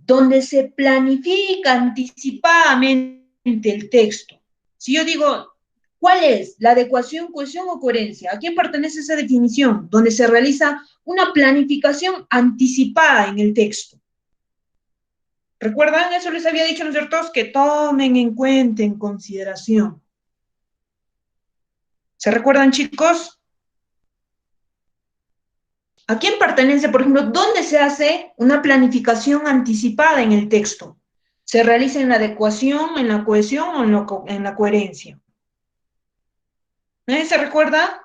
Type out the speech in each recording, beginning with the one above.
donde se planifica anticipadamente el texto. Si yo digo, ¿cuál es la adecuación, cohesión o coherencia? ¿A quién pertenece esa definición? Donde se realiza una planificación anticipada en el texto. ¿Recuerdan? Eso les había dicho, ¿no es cierto? Que tomen en cuenta, en consideración. ¿Se recuerdan, chicos? ¿A quién pertenece, por ejemplo, dónde se hace una planificación anticipada en el texto? ¿Se realiza en la adecuación, en la cohesión o en la coherencia? ¿Nadie se recuerda?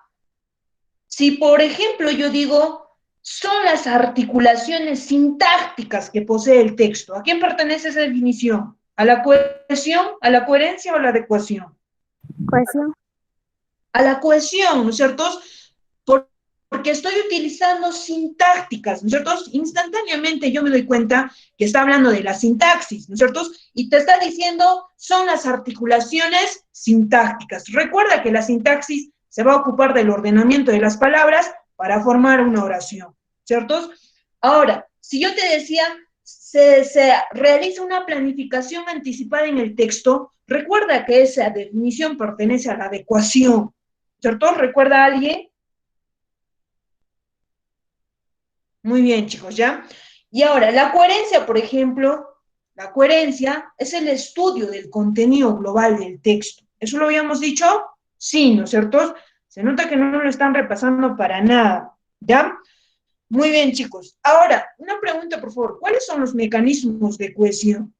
Si, por ejemplo, yo digo, son las articulaciones sintácticas que posee el texto, ¿a quién pertenece esa definición? ¿A la cohesión, a la coherencia o a la adecuación? Cohesión. A la cohesión, ¿no es cierto? Porque estoy utilizando sintácticas, ¿no es cierto? Instantáneamente yo me doy cuenta que está hablando de la sintaxis, ¿no es cierto? Y te está diciendo, son las articulaciones sintácticas. Recuerda que la sintaxis se va a ocupar del ordenamiento de las palabras para formar una oración, ¿cierto? Ahora, si yo te decía, se realiza una planificación anticipada en el texto, recuerda que esa definición pertenece a la adecuación, ¿cierto? ¿Recuerda a alguien? Muy bien, chicos, ¿ya? Y ahora, la coherencia, por ejemplo, la coherencia es el estudio del contenido global del texto. ¿Eso lo habíamos dicho? Sí, ¿no es cierto? Se nota que no lo están repasando para nada, ¿ya? Muy bien, chicos. Ahora, una pregunta, por favor. ¿Cuáles son los mecanismos de cohesión?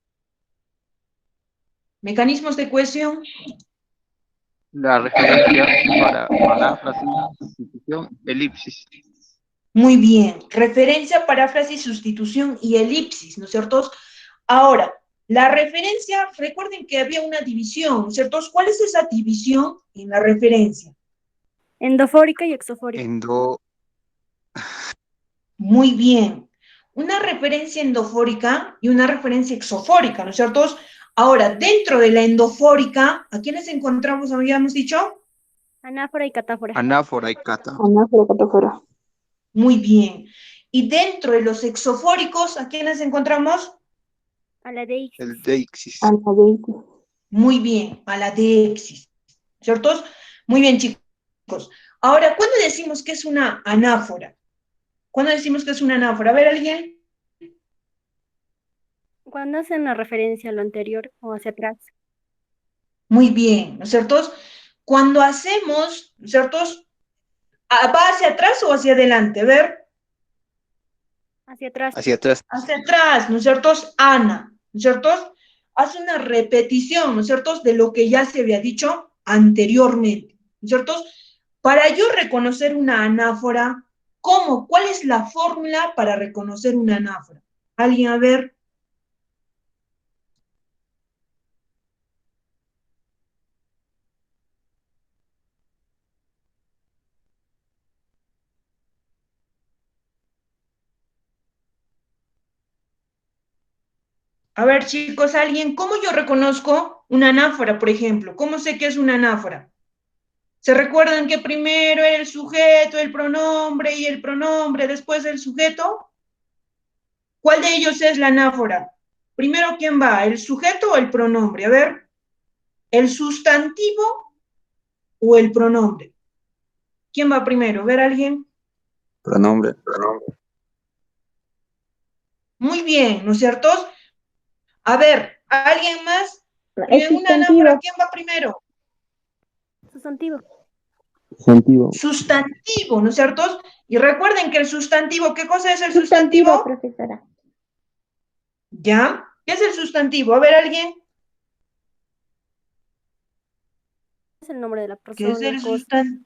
¿Mecanismos de cohesión? La referencia para paráfrasis, sustitución, elipsis. Muy bien. Referencia, paráfrasis, sustitución y elipsis, ¿no es cierto? Ahora, la referencia, recuerden que había una división, ¿no es cierto? ¿Cuál es esa división en la referencia? Endofórica y exofórica. Muy bien. Una referencia endofórica y una referencia exofórica, ¿no es cierto? Ahora, dentro de la endofórica, ¿a quiénes encontramos, habíamos dicho? Anáfora y catáfora. Anáfora y cata. Anáfora, catáfora. Muy bien. Y dentro de los exofóricos, ¿a quiénes encontramos? A la deixis. El deixis. A la deixis. Muy bien, a la deexis, ¿cierto? Muy bien, chicos. Ahora, ¿cuándo decimos que es una anáfora? ¿Cuándo decimos que es una anáfora? A ver, ¿alguien? Cuando hacen la referencia a lo anterior o hacia atrás. Muy bien, ¿no es cierto? Cuando hacemos, ¿no es cierto? ¿Va hacia atrás o hacia adelante? A ver. Hacia atrás. Hacia atrás. Hacia atrás, ¿no es cierto? Ana, ¿no es cierto? Hace una repetición, ¿no es cierto? De lo que ya se había dicho anteriormente, ¿no es cierto? Para yo reconocer una anáfora, ¿cómo? ¿Cuál es la fórmula para reconocer una anáfora? ¿Alguien a ver? A ver, chicos, alguien, ¿cómo yo reconozco una anáfora, por ejemplo? ¿Cómo sé que es una anáfora? ¿Se recuerdan que primero era el sujeto, el pronombre y el pronombre, después el sujeto? ¿Cuál de ellos es la anáfora? Primero, ¿quién va? ¿El sujeto o el pronombre? A ver, ¿el sustantivo o el pronombre? ¿Quién va primero? ¿Ver a alguien? Pronombre. Muy bien, ¿no es cierto? A ver, ¿alguien más? Es En una anáfora, sustantivo. ¿quién va primero? Sustantivo. Sustantivo. Sustantivo, ¿no es cierto? Y recuerden que el sustantivo, ¿qué cosa es el Sustantivo, sustantivo? profesora. ¿Ya? ¿Qué es el sustantivo? A ver, ¿alguien? Es el nombre de la ¿Qué es persona, el cosa. sustantivo?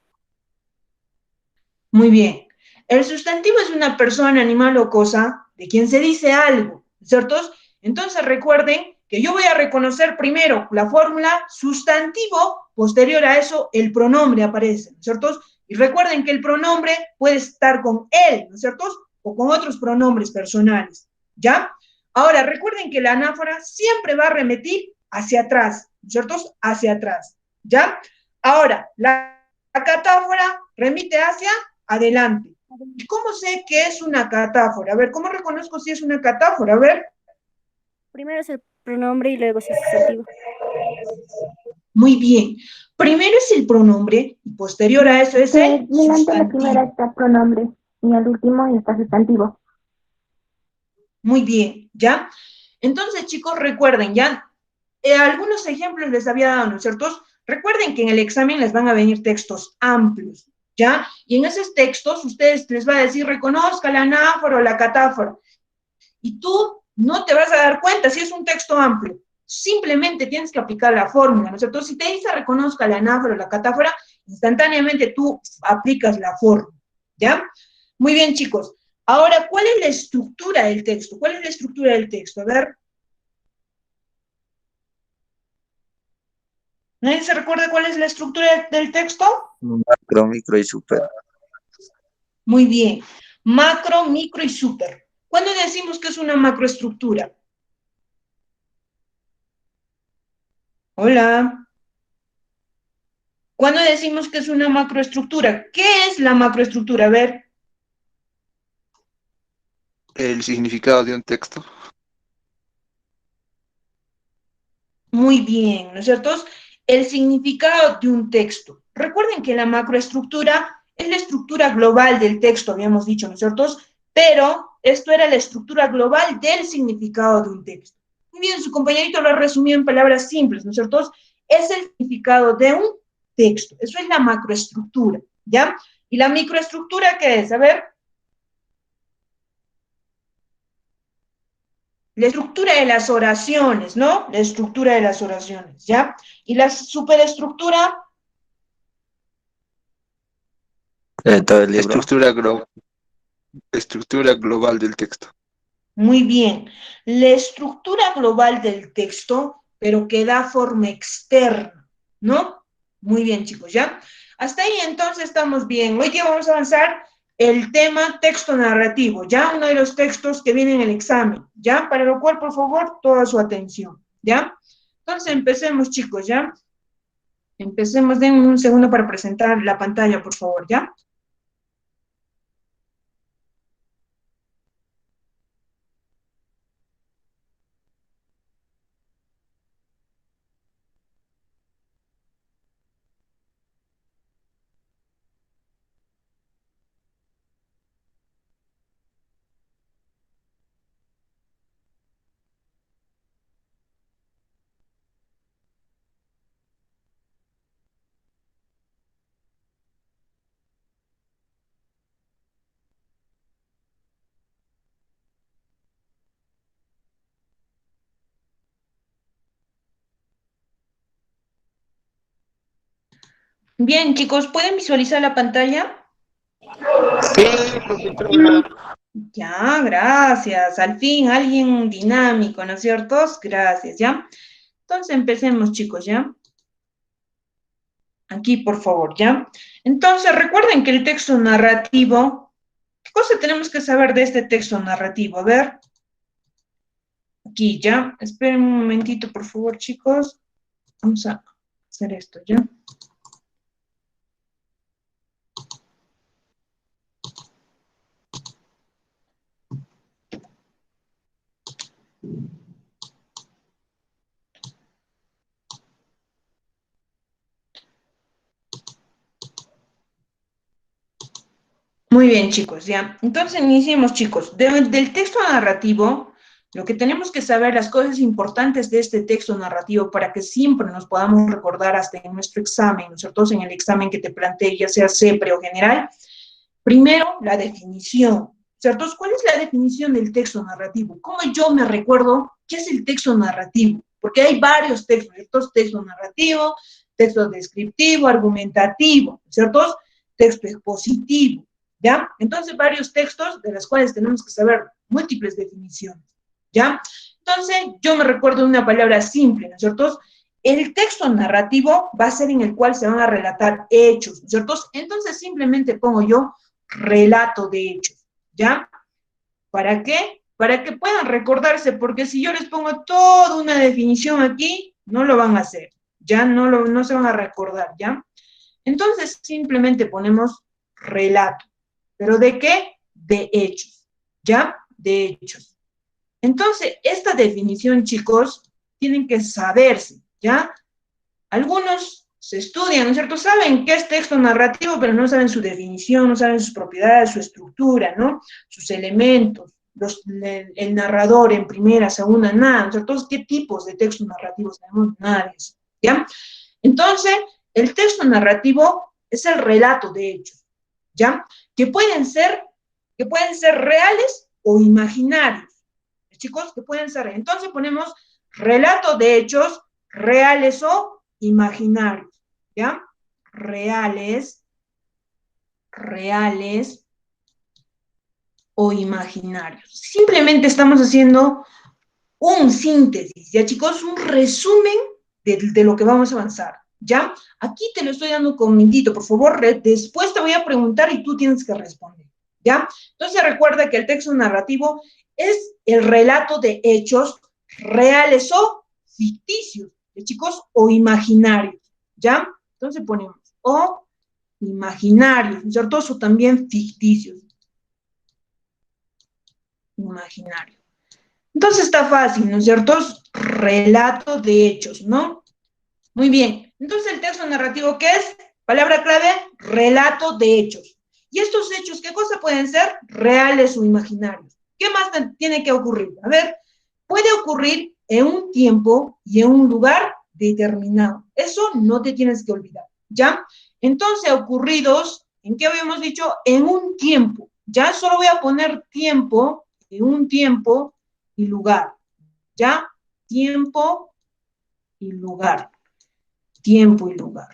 Muy bien. El sustantivo es una persona, animal o cosa de quien se dice algo, ¿cierto? Entonces recuerden que yo voy a reconocer primero la fórmula sustantivo, posterior a eso el pronombre aparece, ¿cierto? Y recuerden que el pronombre puede estar con él, ¿no es cierto? O con otros pronombres personales, ¿ya? Ahora, recuerden que la anáfora siempre va a remitir hacia atrás, ¿cierto? Hacia atrás, ¿ya? Ahora, la catáfora remite hacia adelante. ¿Y cómo sé que es una catáfora? A ver, ¿cómo reconozco si es una catáfora? A ver. Primero es el pronombre y luego es el sustantivo. Muy bien. Primero es el pronombre y posterior a eso es el Delante de la primera sustantivo. está pronombre y al último está sustantivo. Muy bien, ¿ya? Entonces, chicos, recuerden, ya, algunos ejemplos les había dado, ¿no es cierto? Recuerden que en el examen les van a venir textos amplios, ¿ya? Y en esos textos ustedes les va a decir, reconozca la anáfora o la catáfora. Y tú no te vas a dar cuenta si es un texto amplio. Simplemente tienes que aplicar la fórmula, ¿no es cierto? Si te dice reconozca la anáfora o la catáfora, instantáneamente tú aplicas la fórmula, ¿ya? Muy bien, chicos. Ahora, ¿cuál es la estructura del texto? ¿Cuál es la estructura del texto? A ver. ¿Nadie se recuerda cuál es la estructura del texto? Macro, micro y super. Muy bien. Macro, micro y super. ¿Cuándo decimos que es una macroestructura? Hola. ¿Cuándo decimos que es una macroestructura? ¿Qué es la macroestructura? A ver. El significado de un texto. Muy bien, ¿no es cierto? El significado de un texto. Recuerden que la macroestructura es la estructura global del texto, habíamos dicho, ¿no es cierto? Pero esto era la estructura global del significado de un texto. Muy bien, su compañerito lo ha resumido en palabras simples, ¿no es cierto? Es el significado de un texto. Eso es la macroestructura, ¿ya? ¿Y la microestructura qué es? A ver. La estructura de las oraciones, ¿no? La estructura de las oraciones, ¿ya? Y la superestructura, Todo el libro. Estructura global del texto. muy bien. La estructura global del texto, pero que da forma externa, ¿no? Muy bien, chicos, ¿ya? Hasta ahí entonces estamos bien. Hoy día vamos a avanzar el tema texto narrativo, ¿ya? Uno de los textos que viene en el examen, ¿ya? Para lo cual, por favor, toda su atención, ¿ya? Entonces empecemos, chicos, ¿ya? Empecemos, denme un segundo para presentar la pantalla, por favor, ¿ya? Bien, chicos, ¿pueden visualizar la pantalla? Sí, profesora. Ya, gracias. Al fin, alguien dinámico, ¿no es cierto? Gracias, ¿ya? Entonces empecemos, chicos, ¿ya? Aquí, por favor, ¿ya? Entonces, recuerden que el texto narrativo, ¿qué cosa tenemos que saber de este texto narrativo? A ver, aquí, ¿ya? Esperen un momentito, por favor, chicos. Vamos a hacer esto, ¿ya? Muy bien, chicos, ya. Entonces iniciemos, chicos. Del texto narrativo, lo que tenemos que saber, las cosas importantes de este texto narrativo para que siempre nos podamos recordar hasta en nuestro examen, ¿no es cierto? En el examen que te planteé, ya sea CEPRE o general. Primero, la definición, ¿cierto? ¿Cuál es la definición del texto narrativo? ¿Cómo yo me recuerdo qué es el texto narrativo? Porque hay varios textos, ¿cierto? Texto narrativo, texto descriptivo, argumentativo, ¿cierto? Texto expositivo. ¿Ya? Entonces, varios textos de los cuales tenemos que saber múltiples definiciones, ¿ya? Entonces, yo me recuerdo de una palabra simple, ¿no es cierto? El texto narrativo va a ser en el cual se van a relatar hechos, ¿no es cierto? Entonces, simplemente pongo yo relato de hechos, ¿ya? ¿Para qué? Para que puedan recordarse, porque si yo les pongo toda una definición aquí, no lo van a hacer, ya no se van a recordar, ¿ya? Entonces, simplemente ponemos relato. ¿Pero de qué? De hechos, ¿ya? De hechos. Entonces, esta definición, chicos, tienen que saberse, ¿ya? Algunos se estudian, ¿no es cierto? Saben qué es texto narrativo, pero no saben su definición, no saben sus propiedades, su estructura, ¿no? Sus elementos, el narrador en primera, segunda, nada, ¿no es cierto? Entonces, ¿qué tipos de textos narrativos tenemos? Nada de eso, ¿ya? Entonces, el texto narrativo es el relato de hechos, ¿ya? Que pueden ser reales o imaginarios, chicos, que pueden ser. Entonces ponemos relato de hechos reales o imaginarios, ¿ya? Reales o imaginarios. Simplemente estamos haciendo un síntesis, ¿ya, chicos? Un resumen de lo que vamos a avanzar, ¿ya? Aquí te lo estoy dando con mintito, por favor, después te voy a preguntar y tú tienes que responder, ¿ya? Entonces recuerda que el texto narrativo es el relato de hechos reales o ficticios, ¿ya, chicos? O imaginarios, ¿ya? Entonces ponemos o imaginarios, ¿no es cierto? O también ficticios. Imaginario. Entonces está fácil, ¿no es cierto? Relato de hechos, ¿no? Muy bien. Entonces el texto narrativo, ¿qué es? Palabra clave, relato de hechos. ¿Y estos hechos qué cosa pueden ser? Reales o imaginarios. ¿Qué más tiene que ocurrir? A ver, puede ocurrir en un tiempo y en un lugar determinado. Eso no te tienes que olvidar, ¿ya? Entonces, ocurridos, ¿en qué habíamos dicho? En un tiempo. Ya solo voy a poner tiempo, en un tiempo y lugar, ¿ya? Tiempo y lugar. Tiempo y lugar.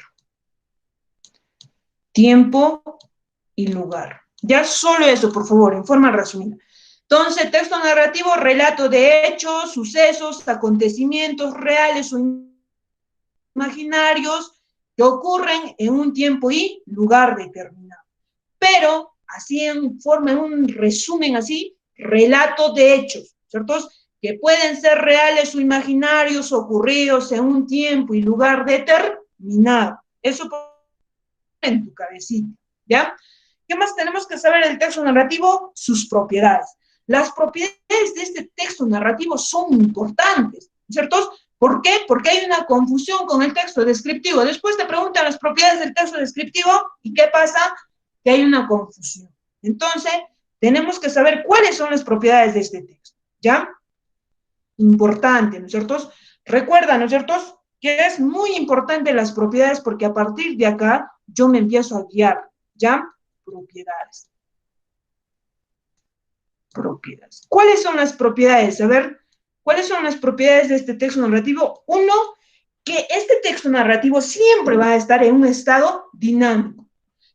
Tiempo y lugar. Ya solo eso, por favor, en forma resumida. Entonces, texto narrativo, relato de hechos, sucesos, acontecimientos reales o imaginarios que ocurren en un tiempo y lugar determinado. Pero, así en forma, en un resumen así, relato de hechos, ¿cierto? Que pueden ser reales o imaginarios, ocurridos en un tiempo y lugar determinado. Eso en tu cabecita, ¿ya? ¿Qué más tenemos que saber del texto narrativo? Sus propiedades. Las propiedades de este texto narrativo son importantes, ¿cierto? ¿Por qué? Porque hay una confusión con el texto descriptivo. Después te preguntan las propiedades del texto descriptivo y ¿qué pasa? Que hay una confusión. Entonces, tenemos que saber cuáles son las propiedades de este texto, ¿ya? Importante, ¿no es cierto? Recuerda, ¿no es cierto?, que es muy importante las propiedades porque a partir de acá yo me empiezo a guiar, ¿ya? Propiedades. Propiedades. ¿Cuáles son las propiedades? A ver, ¿cuáles son las propiedades de este texto narrativo? Uno, que este texto narrativo siempre va a estar en un estado dinámico,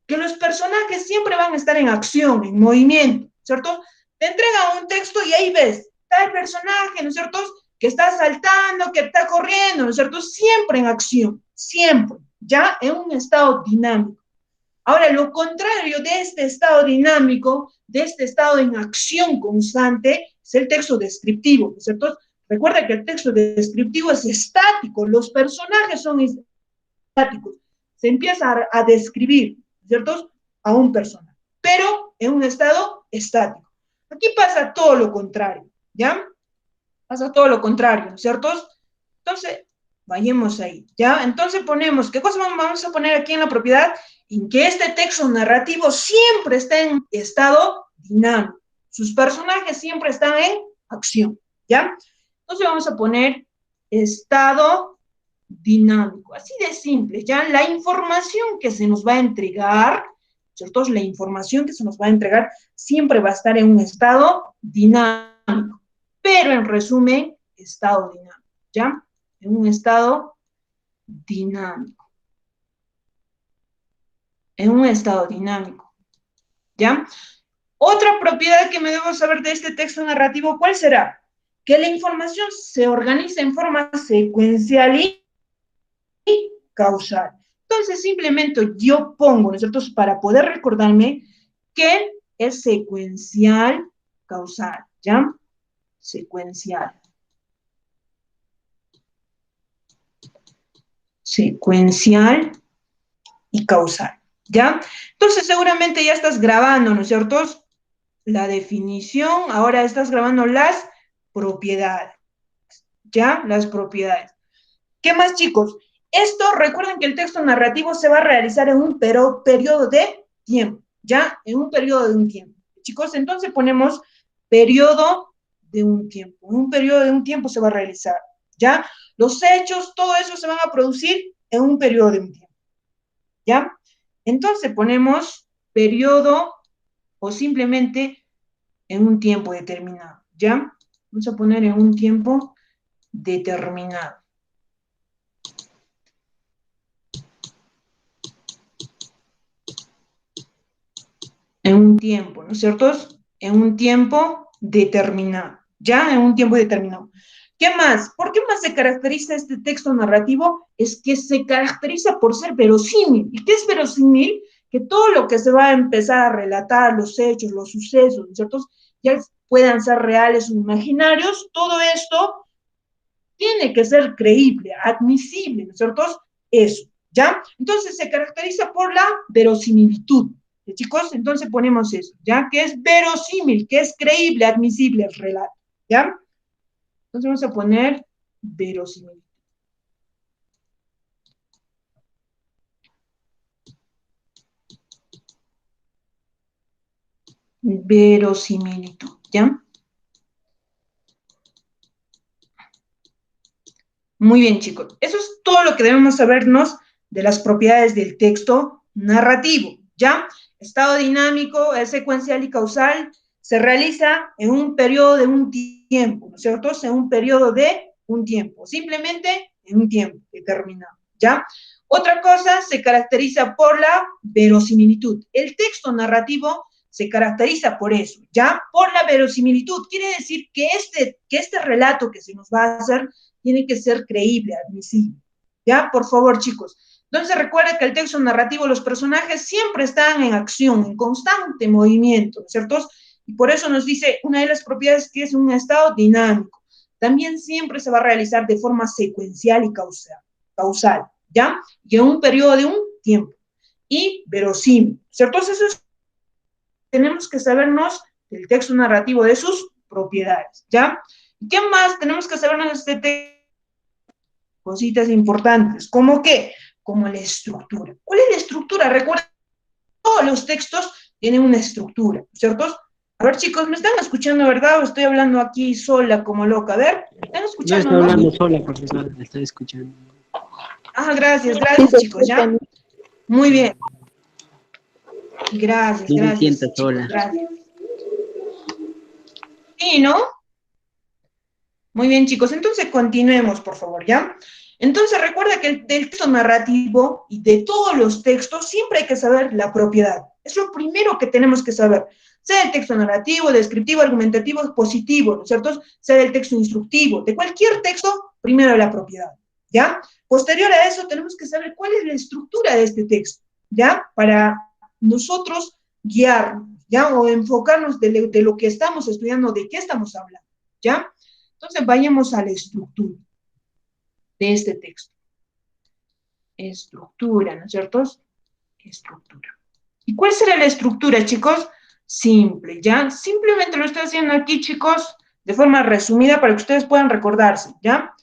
que los personajes siempre van a estar en acción, en movimiento, ¿cierto? Te entregan un texto y ahí ves, está el personaje, ¿no es cierto?, que está saltando, que está corriendo, ¿no es cierto?, siempre en acción, siempre, ya en un estado dinámico. Ahora, lo contrario de este estado dinámico, de este estado en acción constante, es el texto descriptivo, ¿no es cierto? Recuerda que el texto descriptivo es estático, los personajes son estáticos, se empieza a describir, ¿cierto?, a un personaje, pero en un estado estático. Aquí pasa todo lo contrario, ¿ya? Pasa todo lo contrario, ¿no es cierto? Entonces, vayamos ahí, ¿ya? Entonces ponemos, ¿qué cosa vamos a poner aquí en la propiedad? En que este texto narrativo siempre está en estado dinámico. Sus personajes siempre están en acción, ¿ya? Entonces vamos a poner estado dinámico, así de simple, ¿ya? La información que se nos va a entregar, ¿cierto? La información que se nos va a entregar siempre va a estar en un estado dinámico, pero en resumen, estado dinámico, ¿ya? En un estado dinámico. En un estado dinámico, ¿ya? Otra propiedad que me debo saber de este texto narrativo, ¿cuál será? Que la información se organiza en forma secuencial y causal. Entonces, simplemente yo pongo, ¿no es cierto?, para poder recordarme que es secuencial causal, ¿ya? Secuencial. Secuencial y causal, ¿ya? Entonces, seguramente ya estás grabando, ¿no es cierto?, la definición, ahora estás grabando las propiedades, ¿ya? Las propiedades. ¿Qué más, chicos? Esto, recuerden que el texto narrativo se va a realizar en un periodo de tiempo, ¿ya? En un periodo de un tiempo. Chicos, entonces ponemos periodo de un tiempo. En un periodo de un tiempo se va a realizar, ¿ya? Los hechos, todo eso se van a producir en un periodo de un tiempo, ¿ya? Entonces ponemos periodo o simplemente en un tiempo determinado, ¿ya? Vamos a poner en un tiempo determinado. En un tiempo, ¿no es cierto? En un tiempo determinado, ¿ya? En un tiempo determinado. ¿Qué más? ¿Por qué más se caracteriza este texto narrativo? Es que se caracteriza por ser verosímil. ¿Y qué es verosímil? Que todo lo que se va a empezar a relatar, los hechos, los sucesos, ¿no es cierto? Ya puedan ser reales o imaginarios, todo esto tiene que ser creíble, admisible, ¿no es cierto? Eso, ¿ya? Entonces se caracteriza por la verosimilitud. Chicos, entonces ponemos eso, ¿ya? Que es verosímil, que es creíble, admisible el relato, ¿ya? Entonces vamos a poner verosímil. Verosimilitud, ¿ya? Muy bien, chicos. Eso es todo lo que debemos sabernos de las propiedades del texto narrativo, ¿ya? Estado dinámico, es secuencial y causal, se realiza en un periodo de un tiempo, ¿no es cierto? En un periodo de un tiempo, simplemente en un tiempo determinado, ¿ya? Otra cosa, se caracteriza por la verosimilitud. El texto narrativo se caracteriza por eso, ¿ya? Por la verosimilitud. Quiere decir que este relato que se nos va a hacer tiene que ser creíble, admisible, ¿ya? Por favor, chicos. Entonces recuerden que el texto narrativo, los personajes siempre están en acción, en constante movimiento, ¿no es cierto? Y por eso nos dice una de las propiedades que es un estado dinámico. También siempre se va a realizar de forma secuencial y causal, ¿ya? Y en un periodo de un tiempo. Y verosímil, ¿cierto? Entonces tenemos que sabernos del texto narrativo, de sus propiedades, ¿ya? ¿Y qué más tenemos que sabernos de este texto? Cositas importantes, ¿cómo qué? Como la estructura. ¿Cuál es la estructura? Recuerden, todos los textos tienen una estructura, ¿cierto? A ver, chicos, ¿me están escuchando, verdad? ¿O estoy hablando aquí sola como loca? A ver, ¿me están No escuchando, está no? hablando sola, profesora, la está escuchando. Ah, gracias, Sí, gracias, se chicos, ¿ya? escuchan. Muy bien. Gracias, No me sienta gracias, chicos, sola. gracias. Sí, ¿no? Muy bien, chicos, entonces continuemos, por favor, ¿ya? Entonces recuerda que del texto narrativo y de todos los textos siempre hay que saber la propiedad. Es lo primero que tenemos que saber. Sea el texto narrativo, descriptivo, argumentativo, expositivo, ¿no es cierto? Sea el texto instructivo. De cualquier texto, primero la propiedad, ¿ya? Posterior a eso, tenemos que saber cuál es la estructura de este texto, ¿ya? Para nosotros guiarnos, ¿ya? O enfocarnos de lo que estamos estudiando, de qué estamos hablando, ¿ya? Entonces, vayamos a la estructura de este texto. Estructura, ¿no es cierto? Estructura. ¿Y cuál será la estructura, chicos? Simple, ¿ya? Simplemente lo estoy haciendo aquí, chicos, de forma resumida para que ustedes puedan recordarse, ¿ya?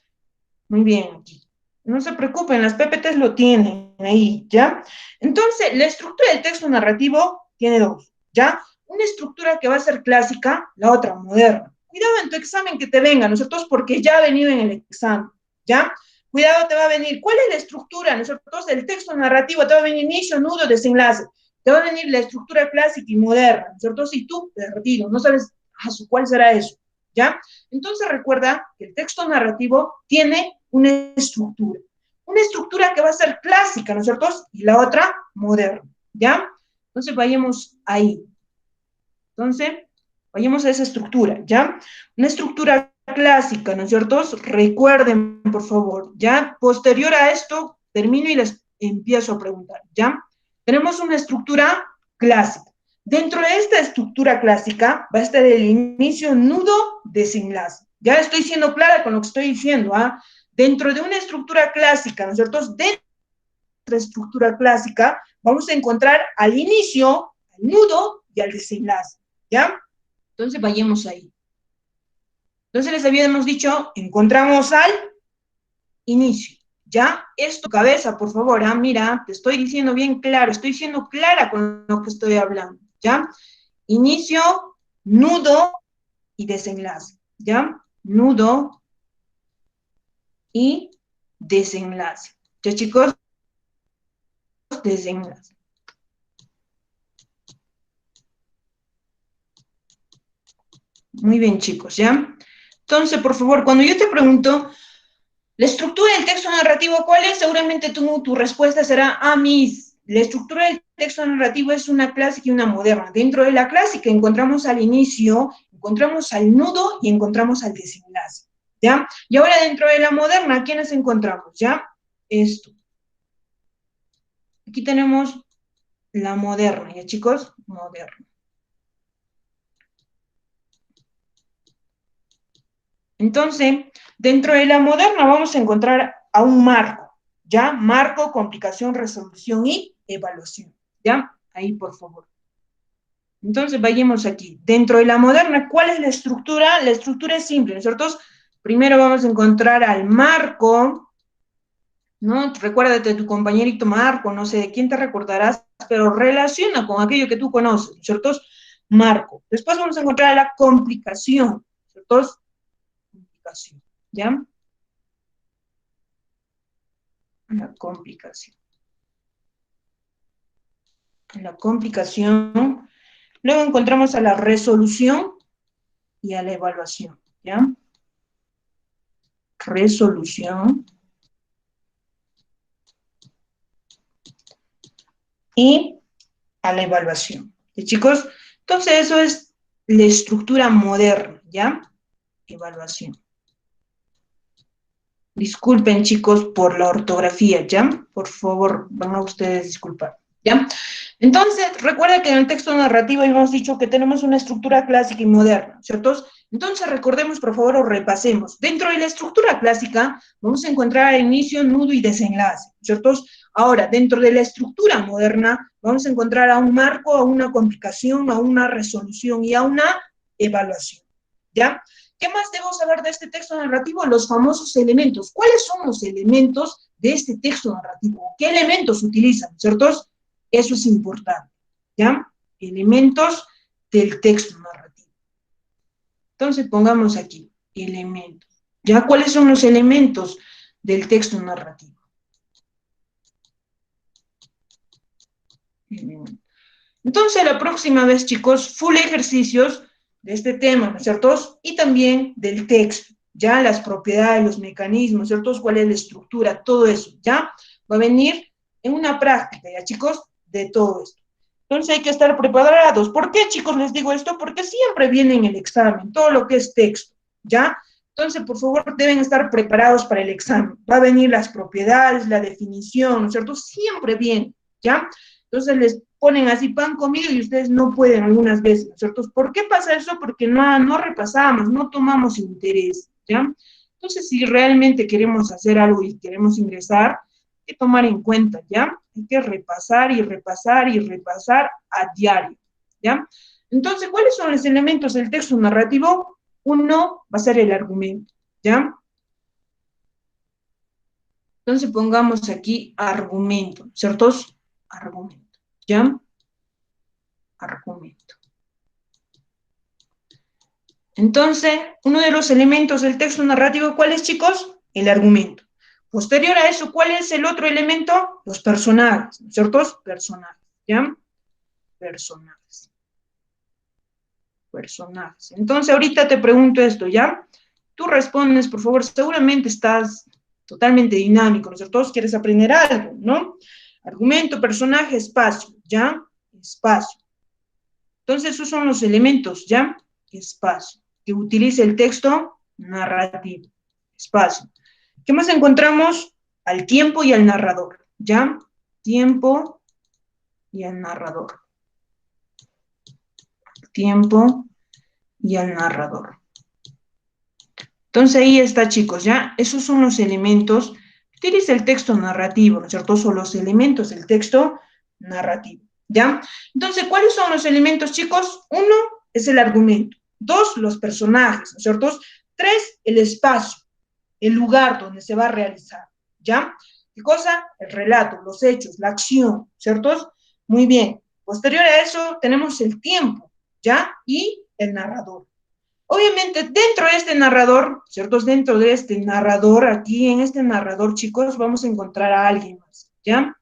Muy bien, aquí. No se preocupen, las PPTs lo tienen ahí, ¿ya? Entonces, la estructura del texto narrativo tiene dos, ¿ya? Una estructura que va a ser clásica, la otra moderna. Cuidado en tu examen que te venga, nosotros, porque ya ha venido en el examen, ¿ya? Cuidado, te va a venir. ¿Cuál es la estructura, nosotros, del texto narrativo? Te va a venir inicio, nudo, desenlace. Te va a venir la estructura clásica y moderna, ¿cierto? Si tú, perdido, no sabes cuál será eso, ¿ya? Entonces recuerda que el texto narrativo tiene una estructura que va a ser clásica, ¿no es cierto? Y la otra moderna, ¿ya? Entonces vayamos ahí. Entonces, vayamos a esa estructura, ¿ya? Una estructura clásica, ¿no es cierto? Recuerden, por favor, ¿ya? Posterior a esto, termino y les empiezo a preguntar, ¿ya? Tenemos una estructura clásica. Dentro de esta estructura clásica va a estar el inicio, nudo, desenlace. Ya estoy siendo clara con lo que estoy diciendo, ¿ah? Dentro de una estructura clásica, ¿no es cierto? Dentro de nuestra estructura clásica vamos a encontrar al inicio, al nudo y al desenlace, ¿ya? Entonces vayamos ahí. Entonces les habíamos dicho, encontramos al inicio, ¿ya? Esto, cabeza, por favor, mira, te estoy diciendo bien claro, estoy siendo clara con lo que estoy hablando, ¿ya? Inicio, nudo y desenlace, ¿ya? Nudo y desenlace. ¿Ya, chicos? Desenlace. Muy bien, chicos, ¿ya? Entonces, por favor, cuando yo te pregunto, la estructura del texto narrativo, ¿cuál es? Seguramente tu respuesta será, Miss, la estructura del texto narrativo es una clásica y una moderna. Dentro de la clásica encontramos al inicio, encontramos al nudo y encontramos al desenlace, ¿ya? Y ahora dentro de la moderna, ¿quiénes encontramos? ¿Ya? Esto. Aquí tenemos la moderna, ¿ya, chicos? Moderna. Entonces, dentro de la moderna vamos a encontrar a un marco, ¿ya? Marco, complicación, resolución y evaluación, ¿ya? Ahí, por favor. Entonces, vayamos aquí. Dentro de la moderna, ¿cuál es la estructura? La estructura es simple, ¿no es cierto? Primero vamos a encontrar al marco, ¿no? Recuérdate de tu compañerito Marco, no sé de quién te recordarás, pero relaciona con aquello que tú conoces, ¿no es cierto? Marco. Después vamos a encontrar a la complicación, ¿no es cierto? Complicación, ¿ya? La complicación. La complicación. Luego encontramos a la resolución y a la evaluación, ¿ya? Resolución y a la evaluación. ¿Sí, chicos? Entonces, eso es la estructura moderna, ¿ya? Evaluación. Disculpen, chicos, por la ortografía, ¿ya? Por favor, van a ustedes disculpar, ¿ya? Entonces, recuerda que en el texto narrativo hemos dicho que tenemos una estructura clásica y moderna, ¿cierto? Entonces, recordemos, por favor, o repasemos. Dentro de la estructura clásica, vamos a encontrar inicio, nudo y desenlace, ¿cierto? Ahora, dentro de la estructura moderna, vamos a encontrar a un marco, a una complicación, a una resolución y a una evaluación, ¿ya? ¿Qué más debo saber de este texto narrativo? Los famosos elementos. ¿Cuáles son los elementos de este texto narrativo? ¿Qué elementos utilizan, ciertos? Eso es importante, ¿ya? Elementos del texto narrativo. Entonces, pongamos aquí, elementos. ¿Ya? ¿Cuáles son los elementos del texto narrativo? Entonces, la próxima vez, chicos, full ejercicios de este tema, ¿no es cierto? Y también del texto, ¿ya? Las propiedades, los mecanismos, ¿cierto? ¿Cuál es la estructura? Todo eso, ¿ya? Va a venir en una práctica, ¿ya, chicos? De todo esto. Entonces hay que estar preparados. ¿Por qué, chicos, les digo esto? Porque siempre viene en el examen, todo lo que es texto, ¿ya? Entonces, por favor, deben estar preparados para el examen. Va a venir las propiedades, la definición, ¿no es cierto? Siempre viene, ¿ya? Entonces les ponen así pan comido y ustedes no pueden algunas veces, ¿no es cierto? ¿Por qué pasa eso? Porque no repasamos, no tomamos interés, ¿ya? Entonces, si realmente queremos hacer algo y queremos ingresar, hay que tomar en cuenta, ¿ya? Hay que repasar y repasar y repasar a diario, ¿ya? Entonces, ¿cuáles son los elementos del texto narrativo? Uno va a ser el argumento, ¿ya? Entonces, pongamos aquí argumento, ¿ciertos? Argumento, ¿ya? Argumento. Entonces, uno de los elementos del texto narrativo, ¿cuál es, chicos? El argumento. Posterior a eso, ¿cuál es el otro elemento? Los personajes, ¿ciertos? Personajes, ¿ya? Personajes. Personajes. Entonces, ahorita te pregunto esto, ¿ya? Tú respondes, por favor, seguramente estás totalmente dinámico, ¿no es cierto? Todos quieres aprender algo, ¿no? Argumento, personaje, espacio, ¿ya? Espacio. Entonces, esos son los elementos, ¿ya? Espacio. Que utilice el texto narrativo. Espacio. ¿Qué más encontramos? Al tiempo y al narrador, ¿ya? Tiempo y al narrador. Tiempo y al narrador. Entonces ahí está, chicos, ¿ya? Esos son los elementos. Utiliza el texto narrativo, ¿no es cierto? Son los elementos del texto narrativo, ¿ya? Entonces, ¿cuáles son los elementos, chicos? Uno es el argumento. Dos, los personajes, ¿no es cierto? 3, el espacio, el lugar donde se va a realizar, ¿ya? ¿Qué cosa? El relato, los hechos, la acción, ¿cierto? Muy bien. Posterior a eso tenemos el tiempo, ¿ya? Y el narrador. Obviamente, dentro de este narrador, ¿cierto? Dentro de este narrador, aquí en este narrador, chicos, vamos a encontrar a alguien más, ¿ya?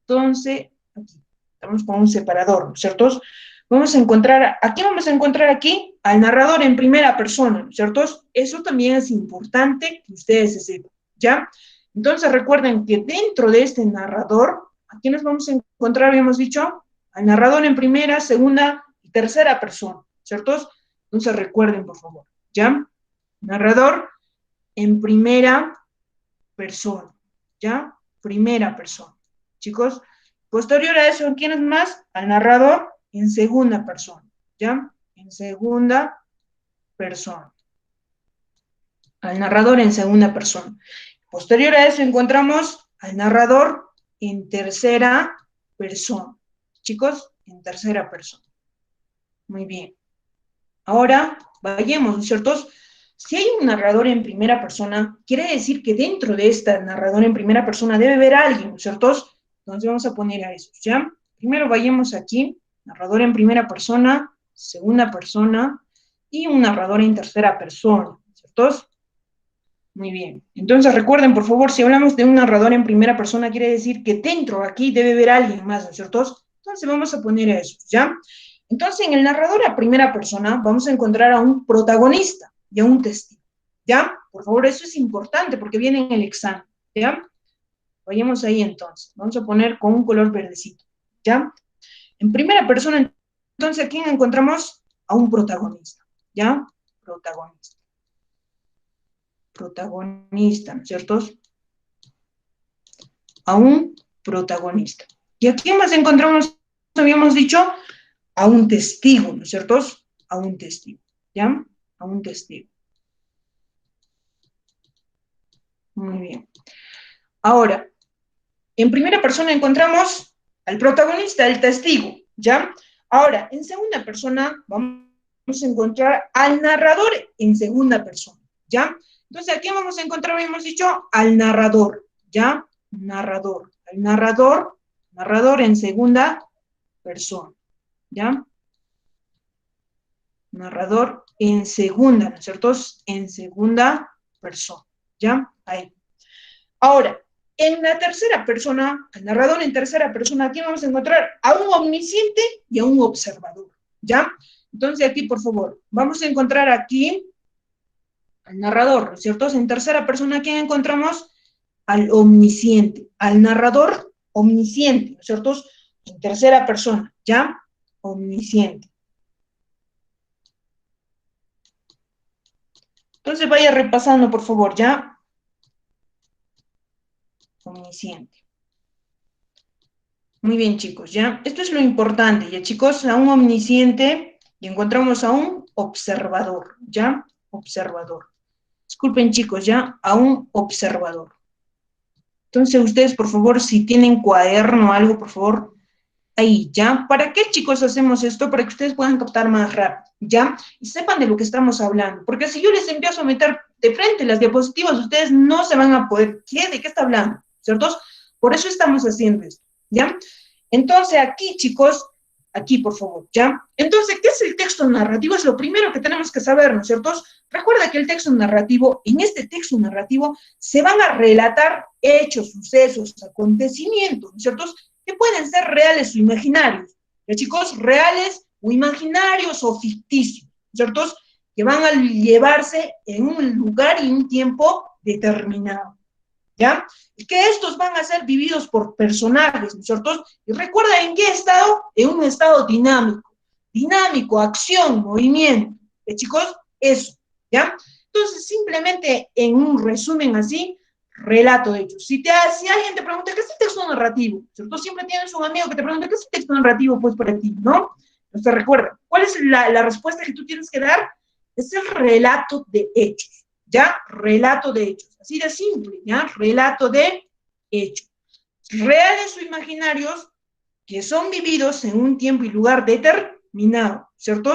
Entonces, aquí, estamos con un separador, ¿cierto? Vamos a encontrar, aquí vamos a encontrar aquí al narrador en primera persona, ¿cierto? Eso también es importante que ustedes se sepan, ¿ya? Entonces recuerden que dentro de este narrador, aquí nos vamos a encontrar, habíamos dicho, al narrador en primera, segunda y tercera persona, ¿cierto? Entonces recuerden, por favor, ¿ya? Narrador en primera persona, ¿ya? Primera persona, chicos. Posterior a eso, ¿quién es más? Al narrador en segunda persona, ¿ya? En segunda persona. Al narrador en segunda persona. Posterior a eso encontramos al narrador en tercera persona. Chicos, en tercera persona. Muy bien. Ahora, vayamos, ¿no es cierto? Si hay un narrador en primera persona, quiere decir que dentro de esta narrador en primera persona debe haber alguien, ¿no es cierto? Entonces vamos a poner a eso, ¿ya? Primero vayamos aquí, narrador en primera persona, segunda persona, y un narrador en tercera persona, ¿cierto? Muy bien. Entonces recuerden, por favor, si hablamos de un narrador en primera persona, quiere decir que dentro aquí debe haber alguien más, ¿no es cierto? Entonces vamos a poner eso, ¿ya? Entonces en el narrador a primera persona vamos a encontrar a un protagonista y a un testigo, ¿ya? Por favor, eso es importante porque viene en el examen, ¿ya? Vayamos ahí entonces. Vamos a poner con un color verdecito, ¿ya? En primera persona, entonces, ¿a quién encontramos? A un protagonista, ¿ya? Protagonista. Protagonista, ¿no es cierto? A un protagonista. ¿Y a quién más encontramos? Habíamos dicho a un testigo, ¿no es cierto? A un testigo, ¿ya? A un testigo. Muy bien. Ahora, en primera persona encontramos al protagonista, el testigo, ¿ya? Ahora, en segunda persona vamos a encontrar al narrador en segunda persona, ¿ya? Entonces, aquí vamos a encontrar, habíamos dicho, al narrador, ¿ya? Narrador. El narrador en segunda persona, ¿ya? Narrador en segunda, ¿no es cierto? En segunda persona, ¿ya? Ahí. Ahora, en la tercera persona, el narrador en tercera persona, aquí vamos a encontrar a un omnisciente y a un observador, ¿ya? Entonces aquí, por favor, vamos a encontrar aquí al narrador, ¿no es cierto? En tercera persona, ¿a quién encontramos? Al omnisciente, al narrador omnisciente, ¿no es cierto? En tercera persona, ¿ya? Omnisciente. Entonces vaya repasando, por favor, ¿ya? Omnisciente. Muy bien, chicos, ¿ya? Esto es lo importante, ¿ya, chicos? A un omnisciente y encontramos a un observador, ¿ya? Observador. Disculpen, chicos, ¿ya? A un observador. Entonces, ustedes, por favor, si tienen cuaderno o algo, por favor, ahí, ¿ya? ¿Para qué, chicos, hacemos esto? Para que ustedes puedan captar más rápido, ¿ya? Y sepan de lo que estamos hablando. Porque si yo les empiezo a meter de frente las diapositivas, ustedes no se van a poder, ¿qué? ¿De qué está hablando? ¿Cierto? Por eso estamos haciendo esto, ¿ya? Entonces, aquí, chicos, aquí, por favor, ¿ya? Entonces, ¿qué es el texto narrativo? Es lo primero que tenemos que saber, ¿no es cierto? Recuerda que el texto narrativo, en este texto narrativo, se van a relatar hechos, sucesos, acontecimientos, ¿no es cierto? Que pueden ser reales o imaginarios, ¿ya, chicos? Reales o imaginarios o ficticios, ¿cierto? Que van a llevarse en un lugar y un tiempo determinado, ¿ya? Y que estos van a ser vividos por personajes, ¿no es cierto? Y recuerda, ¿en qué estado? En un estado dinámico, acción, movimiento, ¿ya, chicos? Eso, ¿ya? Entonces, simplemente en un resumen así, relato de hechos. Si alguien te pregunta, ¿qué es el texto narrativo? ¿Cierto? Siempre tienes un amigo que te pregunta, ¿qué es el texto narrativo? Pues para ti, ¿no? Entonces, recuerda, ¿cuál es la respuesta que tú tienes que dar? Es el relato de hechos, ¿ya? Relato de hechos. Así de simple, ¿ya? Relato de hechos. Reales o imaginarios que son vividos en un tiempo y lugar determinado, ¿cierto?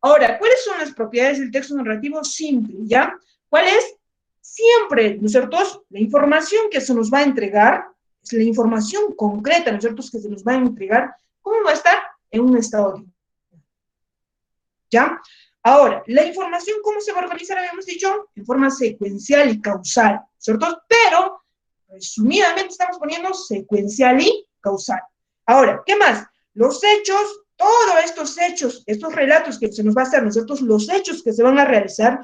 Ahora, ¿cuáles son las propiedades del texto narrativo simple, ya? ¿Cuál es? Siempre, ¿no es cierto? La información que se nos va a entregar es la información concreta, ¿no es cierto?, que se nos va a entregar, ¿cómo va a estar? En un estado de... ¿Ya? Ahora, la información, ¿cómo se va a organizar? Habíamos dicho, en forma secuencial y causal, ¿cierto? Pero, resumidamente, estamos poniendo secuencial y causal. Ahora, ¿qué más? Los hechos, todos estos hechos, estos relatos que se nos va a hacer, ¿no es cierto? Los hechos que se van a realizar,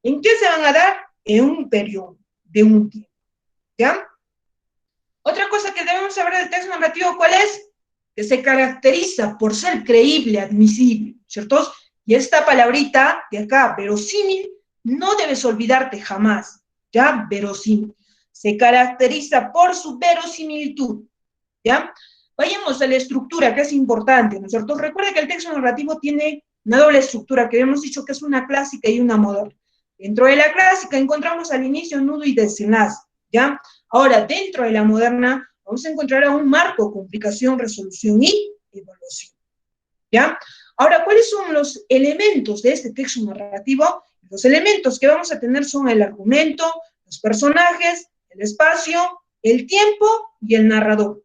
¿en qué se van a dar? En un periodo de un tiempo, ¿ya? Otra cosa que debemos saber del texto narrativo, ¿cuál es? Que se caracteriza por ser creíble, admisible, ¿cierto? Y esta palabrita de acá, verosímil, no debes olvidarte jamás, ¿ya? Verosímil. Se caracteriza por su verosimilitud, ¿ya? Vayamos a la estructura, que es importante, ¿no es cierto? Recuerda que el texto narrativo tiene una doble estructura, que hemos dicho que es una clásica y una moderna. Dentro de la clásica encontramos al inicio, nudo y desenlace, ¿ya? Ahora, dentro de la moderna, vamos a encontrar a un marco, complicación, resolución y evaluación, ¿ya? Ahora, ¿cuáles son los elementos de este texto narrativo? Los elementos que vamos a tener son el argumento, los personajes, el espacio, el tiempo y el narrador.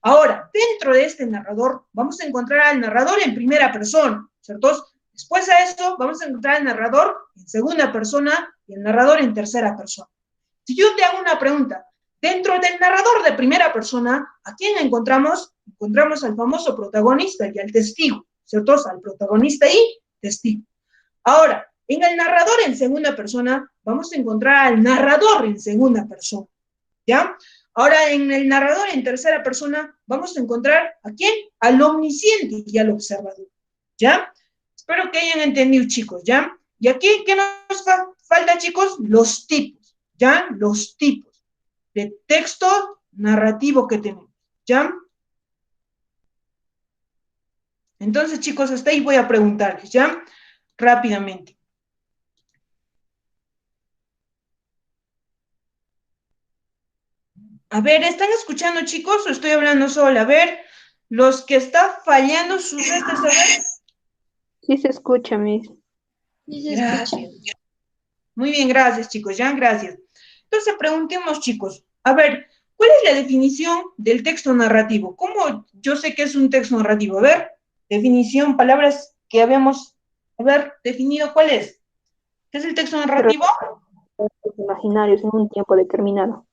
Ahora, dentro de este narrador, vamos a encontrar al narrador en primera persona, ¿cierto? Después a esto, vamos a encontrar al narrador en segunda persona y el narrador en tercera persona. Si yo te hago una pregunta, dentro del narrador de primera persona, ¿a quién encontramos? Encontramos al famoso protagonista y al testigo, ¿cierto? Al protagonista y testigo. Ahora, en el narrador en segunda persona, vamos a encontrar al narrador en segunda persona, ¿ya? Ahora, en el narrador en tercera persona, vamos a encontrar ¿a quién? Al omnisciente y al observador, ¿ya? Espero que hayan entendido, chicos, ¿ya? Y aquí, ¿qué nos falta, chicos? Los tipos, ¿ya? Los tipos de texto narrativo que tenemos, ¿ya? Entonces, chicos, hasta ahí voy a preguntarles, ¿ya? Rápidamente. A ver, ¿están escuchando, chicos, o estoy hablando sola? A ver, los que están fallando sus restas, a ver. Sí se escucha, Miss. Gracias. Muy bien, gracias, chicos, ya, gracias. Entonces, preguntemos, chicos, a ver, ¿cuál es la definición del texto narrativo? ¿Cómo yo sé que es un texto narrativo? A ver, definición, palabras que habíamos, a ver, definido, ¿cuál es? ¿Qué es el texto narrativo? Imaginarios en un tiempo determinado.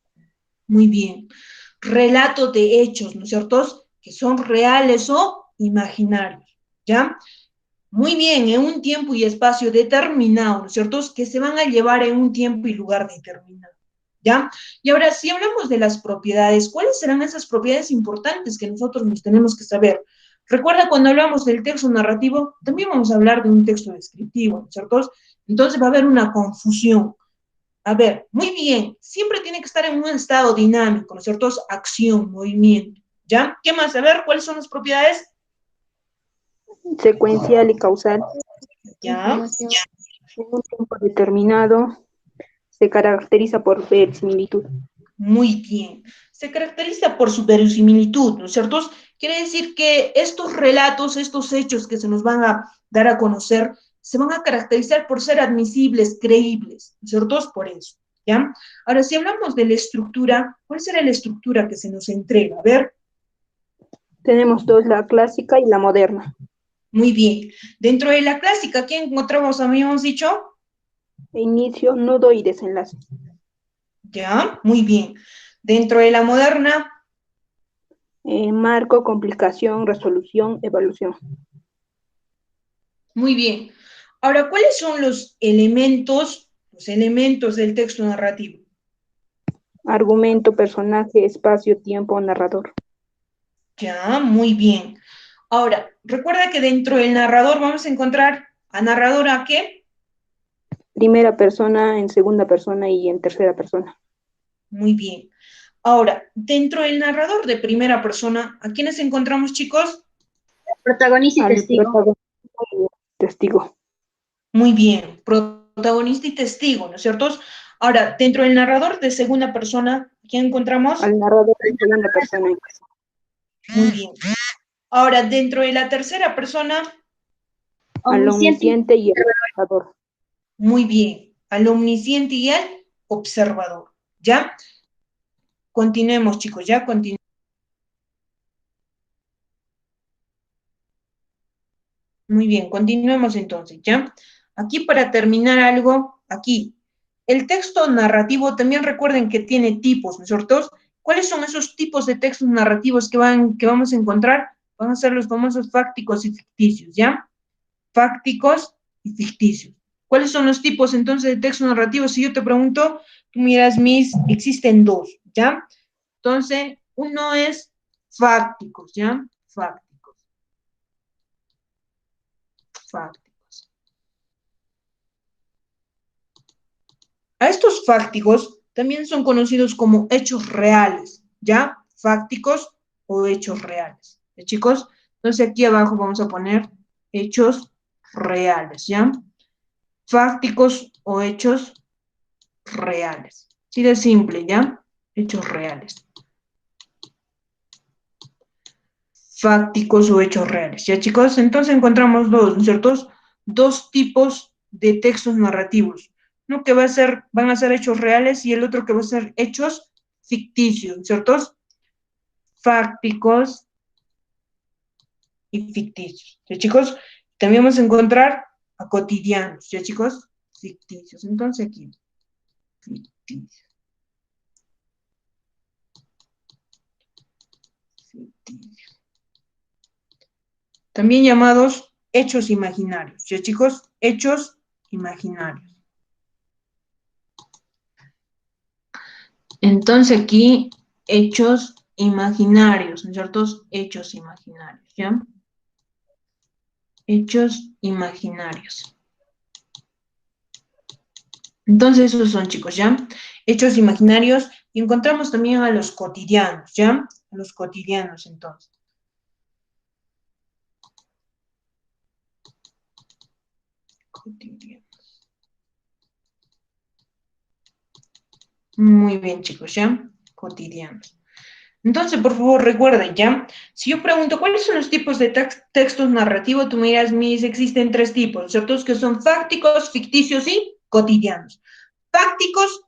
Muy bien. Relato de hechos, ¿no es cierto? Que son reales o imaginarios, ¿ya? Muy bien, en un tiempo y espacio determinado, ¿no es cierto? Que se van a llevar en un tiempo y lugar determinado, ¿ya? Y ahora, si hablamos de las propiedades, ¿cuáles serán esas propiedades importantes que nosotros nos tenemos que saber? Recuerda, cuando hablamos del texto narrativo, también vamos a hablar de un texto descriptivo, ¿no es cierto? Entonces va a haber una confusión. A ver, muy bien, siempre tiene que estar en un estado dinámico, ¿no es cierto? Acción, movimiento, ¿ya? ¿Qué más? A ver, ¿cuáles son las propiedades? Secuencial y causal. ¿Ya? En un tiempo determinado se caracteriza por verosimilitud. Muy bien. Se caracteriza por su verosimilitud, ¿no es cierto? Quiere decir que estos relatos, estos hechos que se nos van a dar a conocer, se van a caracterizar por ser admisibles, creíbles, ¿no es cierto? Por eso, ¿ya? Ahora, si hablamos de la estructura, ¿cuál será la estructura que se nos entrega? A ver. Tenemos dos, la clásica y la moderna. Muy bien. Dentro de la clásica, ¿qué encontramos? Habíamos dicho. Inicio, nudo y desenlace. Ya, muy bien. Dentro de la moderna. Marco, complicación, resolución, evaluación. Muy bien. Ahora, ¿cuáles son los elementos del texto narrativo? Argumento, personaje, espacio, tiempo, narrador. Ya, muy bien. Ahora, recuerda que dentro del narrador vamos a encontrar a narrador a ¿qué? Primera persona, en segunda persona y en tercera persona. Muy bien. Ahora, dentro del narrador de primera persona, ¿a quiénes encontramos, chicos? Protagonista y testigo. Testigo. Muy bien. Protagonista y testigo, ¿no es cierto? Ahora, dentro del narrador de segunda persona, ¿a quién encontramos? Al narrador de segunda persona. Muy bien. Ahora, dentro de la tercera persona. Al Omnisciente. omnisciente y al observador. Muy bien, al omnisciente y al observador, ¿ya? Continuemos, chicos, ya continuemos. Muy bien, continuemos entonces, ¿ya? Aquí para terminar algo, aquí, el texto narrativo también recuerden que tiene tipos, ¿no es cierto? ¿Cuáles son esos tipos de textos narrativos que vamos a encontrar? Van a ser los famosos fácticos y ficticios, ¿ya? Fácticos y ficticios. ¿Cuáles son los tipos entonces de textos narrativos? Si yo te pregunto, tú miras existen dos, ¿ya? Entonces, uno es fácticos, ¿ya? Fácticos. Fácticos. A estos fácticos también son conocidos como hechos reales, ¿ya? Fácticos o hechos reales, ¿ya, chicos? Entonces aquí abajo vamos a poner hechos reales, ¿ya? Fácticos o hechos reales. Así de simple, ¿ya? Hechos reales. Fácticos o hechos reales, ¿ya, chicos? Entonces encontramos dos, ¿no es cierto? Dos tipos de textos narrativos. Uno que van a ser hechos reales y el otro que va a ser hechos ficticios, ¿cierto? Fácticos y ficticios, ¿ya, chicos? También vamos a encontrar a cotidianos, ¿ya, chicos? Ficticios. Entonces aquí, ficticios. Ficticios. También llamados hechos imaginarios, ¿ya, chicos? Hechos imaginarios. Entonces aquí, hechos imaginarios, ¿no es cierto? Hechos imaginarios, ¿ya? Hechos imaginarios. Entonces esos son, chicos, ¿ya? Hechos imaginarios. Y encontramos también a los cotidianos, ¿ya? A los cotidianos, entonces. Cotidianos. Muy bien, chicos, ¿ya? Cotidianos. Entonces, por favor, recuerden, ¿ya? Si yo pregunto, ¿cuáles son los tipos de textos narrativos? Tú me dirás, existen tres tipos, ¿cierto? Que son fácticos, ficticios y cotidianos. Fácticos,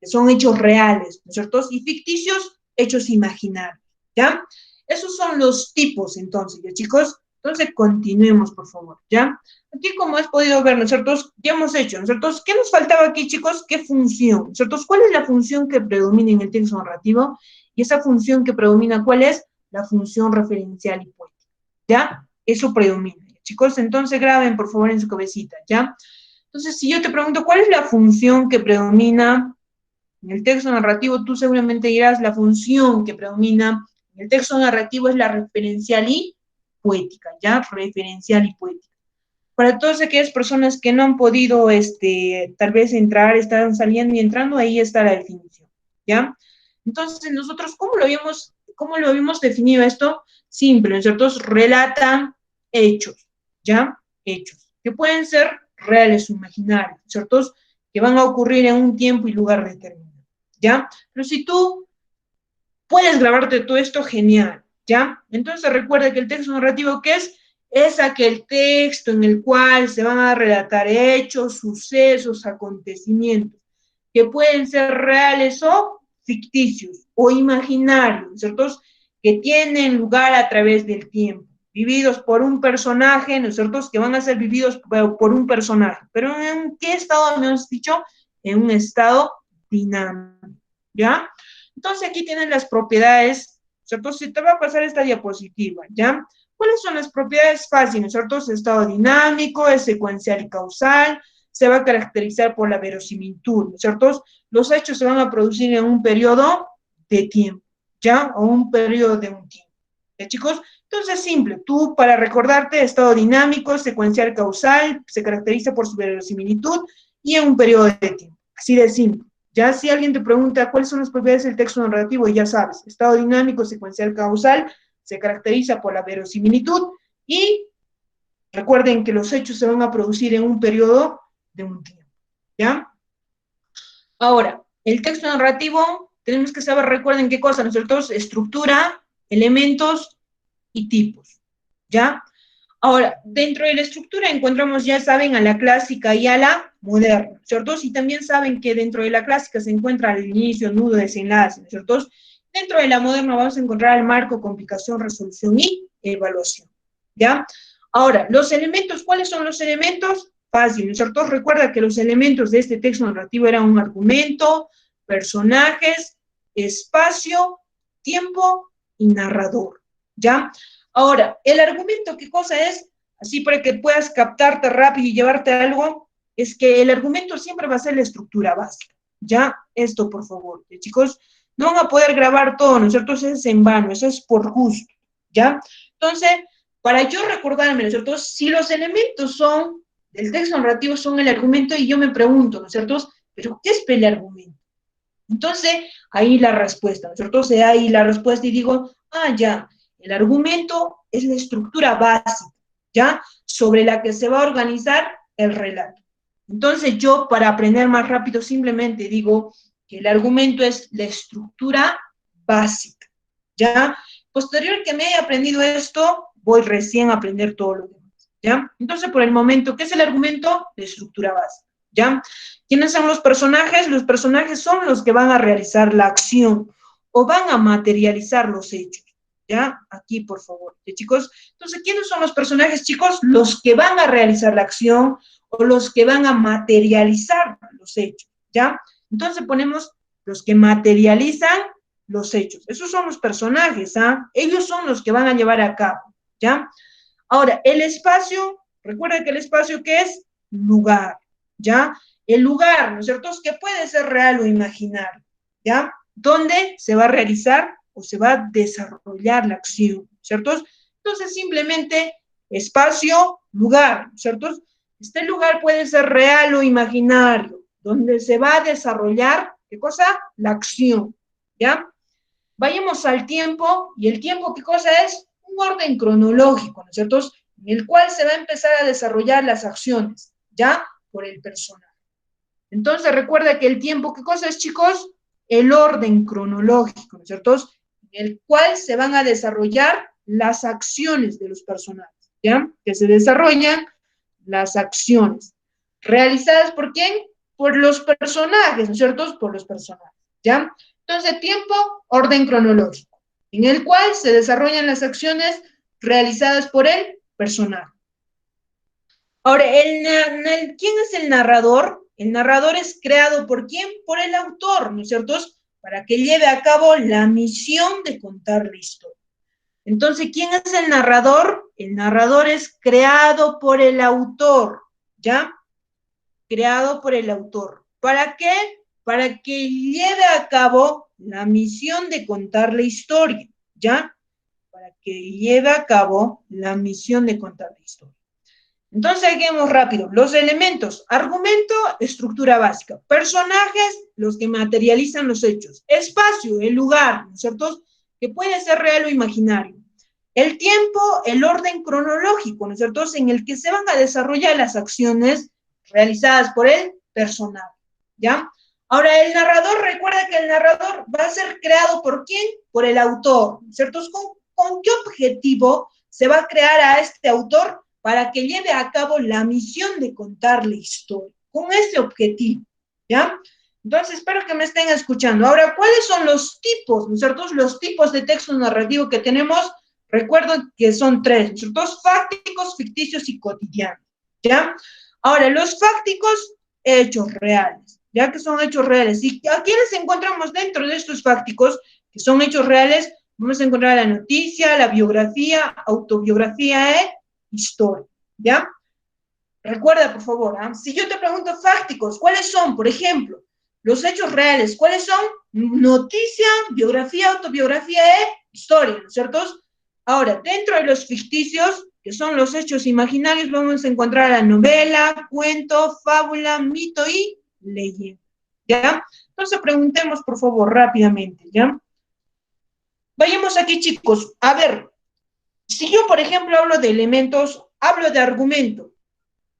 que son hechos reales, ¿no es cierto? Y ficticios, hechos imaginarios, ¿ya? Esos son los tipos, entonces, ¿ya, chicos? Entonces, continuemos, por favor, ¿ya? Aquí, como has podido ver, ¿no es cierto? Ya hemos hecho, ¿no es cierto? ¿Qué nos faltaba aquí, chicos? ¿Qué función? ¿No es cierto? ¿Cuál es la función que predomina en el texto narrativo? Y esa función que predomina, ¿cuál es? La función referencial y poética, ¿ya? Eso predomina, chicos. Entonces, graben, por favor, en su cabecita, ¿ya? Entonces, si yo te pregunto, ¿cuál es la función que predomina en el texto narrativo? Tú seguramente dirás, la función que predomina en el texto narrativo es la referencial y poética, ¿ya? Referencial y poética. Para todas aquellas personas que no han podido, tal vez entrar, están saliendo y entrando, ahí está la definición, ¿ya? Entonces, nosotros, ¿cómo lo habíamos definido esto? Simple, ¿no es cierto? Relatan hechos, ¿ya? Hechos, que pueden ser reales o imaginarios, ¿cierto? Que van a ocurrir en un tiempo y lugar determinado, ¿ya? Pero si tú puedes grabarte todo esto, genial, ¿ya? Entonces recuerda que el texto narrativo, ¿qué es? Es aquel texto en el cual se van a relatar hechos, sucesos, acontecimientos, que pueden ser reales o ficticios o imaginarios, ¿cierto? Que tienen lugar a través del tiempo, vividos por un personaje, ¿no es cierto? Que van a ser vividos por un personaje. Pero ¿en qué estado me has dicho? En un estado dinámico, ¿ya? Entonces aquí tienen las propiedades, ¿cierto? Se te va a pasar esta diapositiva, ¿ya? ¿Cuáles son las propiedades fáciles, ¿cierto? Es estado dinámico, es secuencial y causal, se va a caracterizar por la verosimilitud, ¿cierto? Los hechos se van a producir en un periodo de tiempo, ¿ya? O un periodo de un tiempo, ¿ya, chicos? Entonces, simple, tú para recordarte, estado dinámico, secuencial, causal, se caracteriza por su verosimilitud y en un periodo de tiempo, así de simple. Ya si alguien te pregunta cuáles son las propiedades del texto narrativo, ya sabes, estado dinámico, secuencial, causal, se caracteriza por la verosimilitud y recuerden que los hechos se van a producir en un periodo de un tiempo, ¿ya? Ahora, el texto narrativo, tenemos que saber, recuerden qué cosa, ¿no es cierto? Estructura, elementos y tipos, ¿ya? Ahora, dentro de la estructura encontramos, ya saben, a la clásica y a la moderna, ¿cierto? Y también saben que dentro de la clásica se encuentra el inicio, nudo, desenlace, ¿cierto? Dentro de la moderna vamos a encontrar el marco, complicación, resolución y evaluación, ¿ya? Ahora, los elementos, ¿cuáles son los elementos? Fácil, ¿no es cierto? Recuerda que los elementos de este texto narrativo eran un argumento, personajes, espacio, tiempo y narrador, ¿ya? Ahora, el argumento, ¿qué cosa es? Así para que puedas captarte rápido y llevarte a algo, es que el argumento siempre va a ser la estructura básica, ¿ya? Esto, por favor, chicos, no van a poder grabar todo, ¿no es cierto? Eso es en vano, eso es por gusto, ¿ya? Entonces, para yo recordarme, ¿no es cierto? Si los elementos son, del texto narrativo son el argumento, y yo me pregunto, ¿no es cierto? ¿Pero qué es el argumento? Entonces, ahí la respuesta, ¿no es cierto? O sea, ahí la respuesta y digo, ya, el argumento es la estructura básica, ¿ya? Sobre la que se va a organizar el relato. Entonces, yo, para aprender más rápido, simplemente digo que el argumento es la estructura básica, ¿ya? Posterior que me haya aprendido esto, voy recién a aprender todo lo demás, ¿ya? Entonces, por el momento, ¿qué es el argumento? La estructura básica, ¿ya? ¿Quiénes son los personajes? Los personajes son los que van a realizar la acción o van a materializar los hechos, ¿ya? Aquí, por favor, ¿sí, chicos? Entonces, ¿quiénes son los personajes, chicos? Los que van a realizar la acción o los que van a materializar los hechos, ¿ya? Entonces ponemos los que materializan los hechos. Esos son los personajes, ¿ah? Ellos son los que van a llevar a cabo, ¿ya? Ahora, el espacio, recuerda que el espacio, ¿qué es? Lugar, ¿ya? El lugar, ¿no es cierto? Que puede ser real o imaginario, ¿ya? ¿Dónde se va a realizar o se va a desarrollar la acción, ¿cierto? Entonces, simplemente espacio, lugar, ¿cierto? Este lugar puede ser real o imaginario, donde se va a desarrollar, ¿qué cosa? La acción, ¿ya? Vayamos al tiempo, y el tiempo, ¿qué cosa es? Un orden cronológico, ¿no es cierto? En el cual se va a empezar a desarrollar las acciones, ¿ya? Por el personaje. Entonces, recuerda que el tiempo, ¿qué cosa es, chicos? El orden cronológico, ¿no es cierto? En el cual se van a desarrollar las acciones de los personajes, ¿ya? Que se desarrollan las acciones. ¿Realizadas por quién? Por los personajes, ¿no es cierto? Por los personajes, ¿ya? Entonces, tiempo, orden cronológico, en el cual se desarrollan las acciones realizadas por el personaje. Ahora, ¿quién es el narrador? El narrador es creado ¿por quién? Por el autor, ¿no es cierto? Para que lleve a cabo la misión de contar la historia. Entonces, ¿quién es el narrador? El narrador es creado por el autor, ¿ya? Creado por el autor. ¿Para qué? Para que lleve a cabo la misión de contar la historia, ¿ya? Para que lleve a cabo la misión de contar la historia. Entonces, seguimos rápido. Los elementos, argumento, estructura básica. Personajes, los que materializan los hechos. Espacio, el lugar, ¿no es cierto? Que puede ser real o imaginario. El tiempo, el orden cronológico, ¿no es cierto? En el que se van a desarrollar las acciones realizadas por el personaje, ¿ya? Ahora, el narrador, recuerda que el narrador va a ser creado ¿por quién? Por el autor, ¿no es cierto? ¿Con qué objetivo se va a crear a este autor? Para que lleve a cabo la misión de contar la historia, con ese objetivo, ¿ya? Entonces, espero que me estén escuchando. Ahora, ¿cuáles son los tipos, ¿no es cierto? Los tipos de texto narrativo que tenemos, recuerdo que son tres, ¿no es cierto? Fácticos, ficticios y cotidianos, ¿ya? Ahora, los fácticos, hechos reales, ¿ya? Que son hechos reales. ¿Y a quiénes encontramos dentro de estos fácticos, que son hechos reales? Vamos a encontrar la noticia, la biografía, autobiografía, historia, ¿ya? Recuerda, por favor, si yo te pregunto fácticos, ¿cuáles son? Por ejemplo, los hechos reales, ¿cuáles son? Noticia, biografía, autobiografía, historia, ¿no es cierto? Ahora, dentro de los ficticios, que son los hechos imaginarios, vamos a encontrar la novela, cuento, fábula, mito y leyenda, ¿ya? Entonces preguntemos, por favor, rápidamente, ¿ya? Vayamos aquí, chicos, a ver. Si yo, por ejemplo, hablo de elementos, hablo de argumento.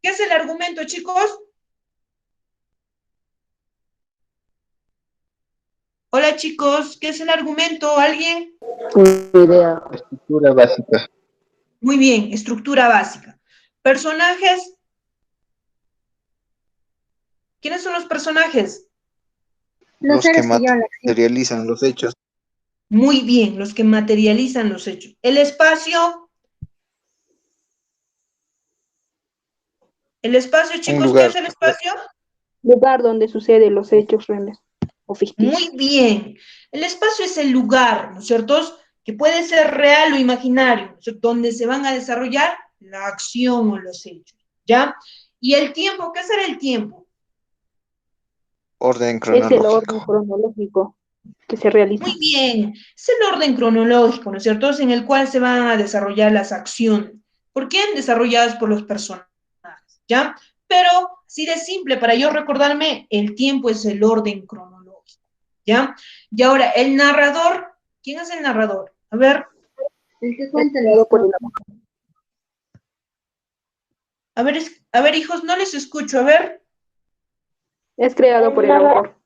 ¿Qué es el argumento, chicos? Hola, chicos, ¿qué es el argumento? ¿Alguien? Idea. Estructura básica. Muy bien, estructura básica. Personajes. ¿Quiénes son los personajes? Los Los que seres que llevan la acción. materializan los hechos. Muy bien, los que materializan los hechos. El espacio. El espacio, Un chicos, ¿qué lugar. es el espacio? Lugar donde suceden los hechos reales o ficticios. Muy bien. El espacio es el lugar, ¿no es cierto? Que puede ser real o imaginario, ¿no es cierto? Donde se van a desarrollar la acción o los hechos, ¿ya? Y el tiempo, ¿qué será el tiempo? Orden Es el orden cronológico. cronológico que se realiza. Muy bien. Es el orden cronológico, ¿no es cierto? En el cual se van a desarrollar las acciones. ¿Por qué? Desarrolladas por los personajes, ¿ya? Pero, así de simple, para yo recordarme, el tiempo es el orden cronológico, ¿ya? Y ahora, el narrador, ¿quién es el narrador? A ver, El que Es cuenta la creado por historia. a ver, hijos, no les escucho, a ver. Es creado por el autor.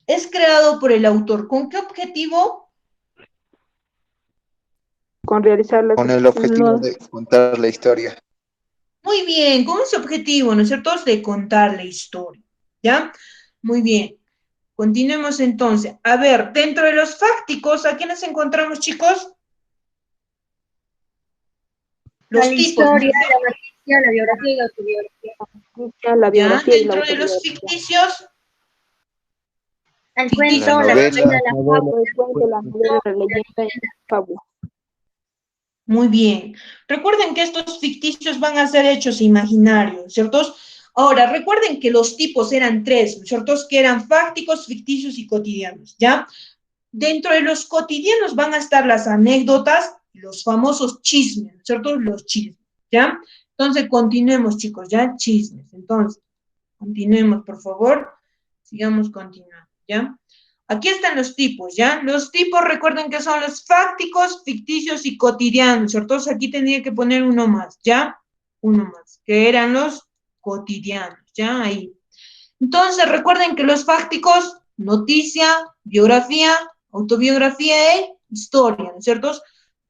Es creado por el autor. ¿Con qué objetivo? Con realizar Con el objetivo de contar la historia. Muy bien, con ese objetivo, ¿no es cierto? De contar la historia, ¿ya? Muy bien. Continuemos entonces. A ver, dentro de los fácticos, ¿a quiénes encontramos, chicos? La Los tipos, ¿no es historia, cierto? la noticia, la biografía y la autobiografía. la ¿Ya? biografía y la Dentro de los autobiografía. ficticios, El ficticios, cuento, La la ¿qué va a novela. ser? leyenda, la fábula. El cuento, la novela, la leyenda y la fábula. Muy bien. Recuerden que estos ficticios van a ser hechos imaginarios, ¿cierto? Ahora, recuerden que los tipos eran tres, ¿cierto? Que eran fácticos, ficticios y cotidianos, ¿ya? Dentro de los cotidianos van a estar las anécdotas, los famosos chismes, ¿cierto? Los chismes, ¿ya? Entonces, continuemos, chicos, ¿ya? Chismes. Entonces, continuemos, por favor. Sigamos continuando, ¿ya? Aquí están los tipos, ¿ya? Los tipos, recuerden que son los fácticos, ficticios y cotidianos, ¿cierto? Aquí tendría que poner uno más, ¿ya? Uno más, que eran los cotidianos, ¿ya? Ahí. Entonces, recuerden que los fácticos, noticia, biografía, autobiografía e historia, ¿no es cierto?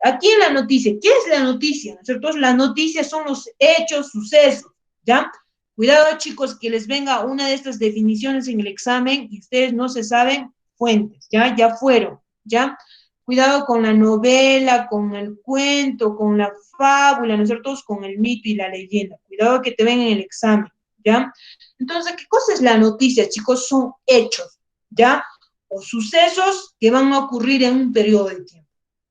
Aquí en la noticia, ¿qué es la noticia? ¿No es cierto? La noticia son los hechos, sucesos, ¿ya? Cuidado, chicos, que les venga una de estas definiciones en el examen y ustedes no se saben fuentes, ¿ya? Ya fueron, ¿ya? Cuidado con la novela, con el cuento, con la fábula, ¿no es cierto? Con el mito y la leyenda. Cuidado que te ven en el examen, ¿ya? Entonces, ¿qué cosa es la noticia, chicos? Son hechos, ¿ya? O sucesos que van a ocurrir en un periodo de tiempo.